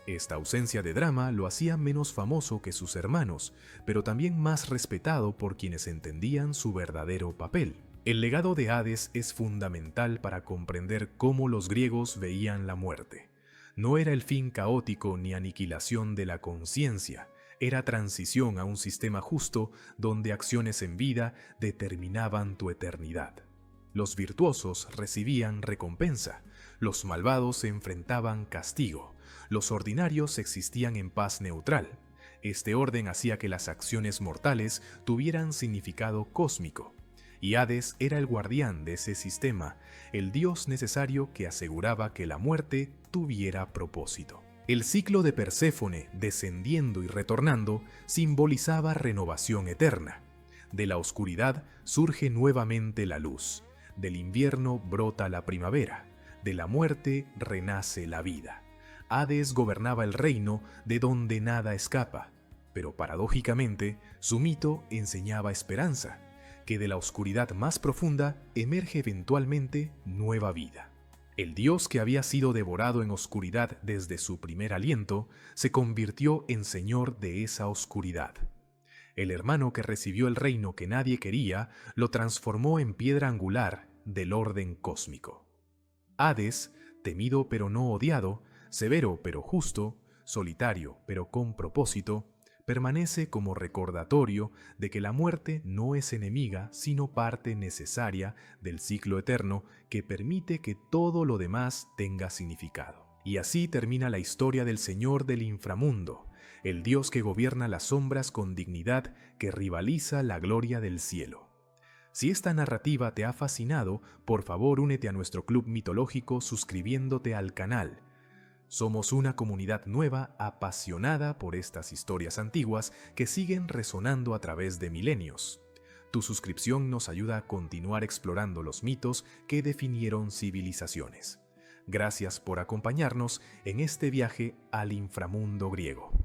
Esta ausencia de drama lo hacía menos famoso que sus hermanos, pero también más respetado por quienes entendían su verdadero papel. El legado de Hades es fundamental para comprender cómo los griegos veían la muerte. No era el fin caótico ni aniquilación de la conciencia, era transición a un sistema justo donde acciones en vida determinaban tu eternidad. Los virtuosos recibían recompensa, los malvados enfrentaban castigo, los ordinarios existían en paz neutral. Este orden hacía que las acciones mortales tuvieran significado cósmico. Y Hades era el guardián de ese sistema, el dios necesario que aseguraba que la muerte tuviera propósito. El ciclo de Perséfone, descendiendo y retornando, simbolizaba renovación eterna. De la oscuridad surge nuevamente la luz, del invierno brota la primavera, de la muerte renace la vida. Hades gobernaba el reino de donde nada escapa, pero paradójicamente su mito enseñaba esperanza, que de la oscuridad más profunda emerge eventualmente nueva vida. El dios que había sido devorado en oscuridad desde su primer aliento se convirtió en señor de esa oscuridad. El hermano que recibió el reino que nadie quería lo transformó en piedra angular del orden cósmico. Hades, temido pero no odiado, severo pero justo, solitario pero con propósito, permanece como recordatorio de que la muerte no es enemiga, sino parte necesaria del ciclo eterno que permite que todo lo demás tenga significado. Y así termina la historia del Señor del Inframundo, el Dios que gobierna las sombras con dignidad que rivaliza la gloria del cielo. Si esta narrativa te ha fascinado, por favor únete a nuestro club mitológico suscribiéndote al canal. Somos una comunidad nueva apasionada por estas historias antiguas que siguen resonando a través de milenios. Tu suscripción nos ayuda a continuar explorando los mitos que definieron civilizaciones. Gracias por acompañarnos en este viaje al inframundo griego.